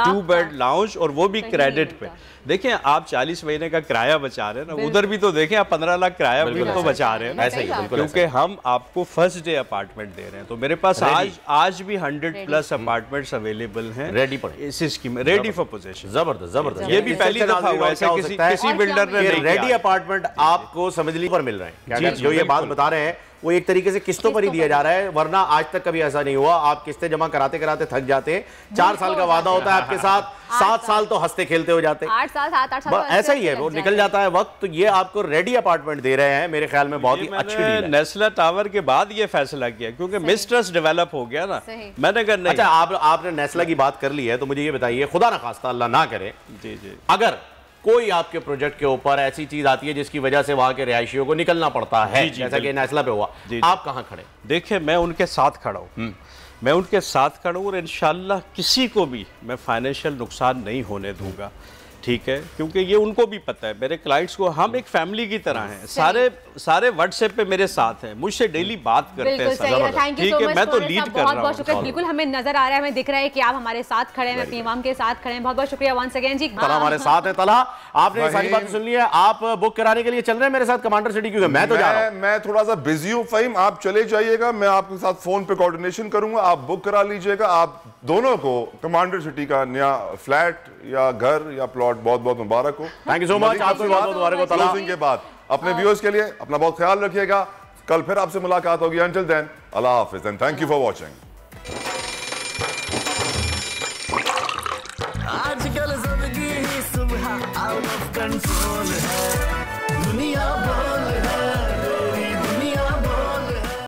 2 बेड लाउंज, और वो भी क्रेडिट पे। देखें आप 40 महीने का किराया बचा रहे हैं ना, उधर भी तो देखें आप 15 लाख किराया भी तो बचा रहे हैं ना, क्योंकि हम आपको फर्स्ट डे अपार्टमेंट दे रहे हैं। तो मेरे पास आज भी 100+ अपार्टमेंट्स अवेलेबल हैं रेडी पर इस स्कीम में, रेडी फॉर पोजीशन। जबरदस्त। ये भी पहली दफा हुआ है किसी बिल्डर ने रेडी अपार्टमेंट आपको समझ पर मिल रहे हैं। जो ये बात बता रहे हैं वो एक तरीके से किस्तों पर ही दिया जा रहा है, वरना आज तक कभी ऐसा नहीं हुआ। आप किस्तें जमा कराते कराते थक जाते हैं, 4 साल का वादा होता है आपके साथ, 7 साल तो हंसते खेलते हो जाते हैं, 8 साल ऐसा ही है, वो निकल जाता है वक्त। तो ये आपको रेडी अपार्टमेंट दे रहे हैं, मेरे ख्याल में बहुत ही अच्छी डील है। नेस्ला टावर के बाद ये फैसला किया क्योंकि मिसट्रस्ट डेवलप हो गया ना, मैंने कहा नहीं। अच्छा आपने नेस्ला की बात कर ली है तो मुझे ये बताइए, खुदा ना खास्ता अल्लाह ना करे, जी अगर कोई आपके प्रोजेक्ट के ऊपर ऐसी चीज आती है जिसकी वजह से वहां के रिहायशियों को निकलना पड़ता है, जैसा कि नेस्ला पे हुआ, आप कहां खड़े? देखिए मैं उनके साथ खड़ा हूं, मैं उनके साथ खड़ा हूं और इंशाल्लाह किसी को भी मैं फाइनेंशियल नुकसान नहीं होने दूंगा, ठीक है, क्योंकि ये उनको भी पता है, मेरे क्लाइंट्स को हम एक फैमिली की तरह हैं, सारे व्हाट्सएप पे मेरे साथ हैं, मुझसे डेली बात करते हैं, ठीक है, मैं तो लीड कर रहा हूं। शुक्रिया, बिल्कुल हमें नजर आ रहा है, हमें दिख रहा है कि आप हमारे साथ खड़े हैं, पीएम के साथ खड़े हैं, बहुत बहुत शुक्रिया वंस अगेन जी। तला हमारे साथ है, तला आपने सारी बातें सुन ली है, आप बुक कराने के लिए चल रहे हैं मेरे साथ कमांडर सिटी, क्योंकि मैं तो जा रहा हूं, मैं थोड़ा सा बिजी हूं फहीम, आप चले जाइएगा, मैं आपके साथ फोन पे कोऑर्डिनेशन करूंगा, आप बुक करा लीजिएगा। आप दोनों को कमांडर सिटी का नया फ्लैट या घर या प्लॉट बहुत बहुत मुबारक हो। थैंक यू सो मच, आपको बहुत बहुत मुबारक हो। क्लोजिंग के बाद अपने व्यूअर्स के लिए अपना बहुत ख्याल रखिएगा, कल फिर आपसे मुलाकात होगी। अंटिल देन अल्लाह हाफिज and thank you for watching. आजकल जिंदगी ही सुबह आउट ऑफ कंट्रोल है, दुनिया बोल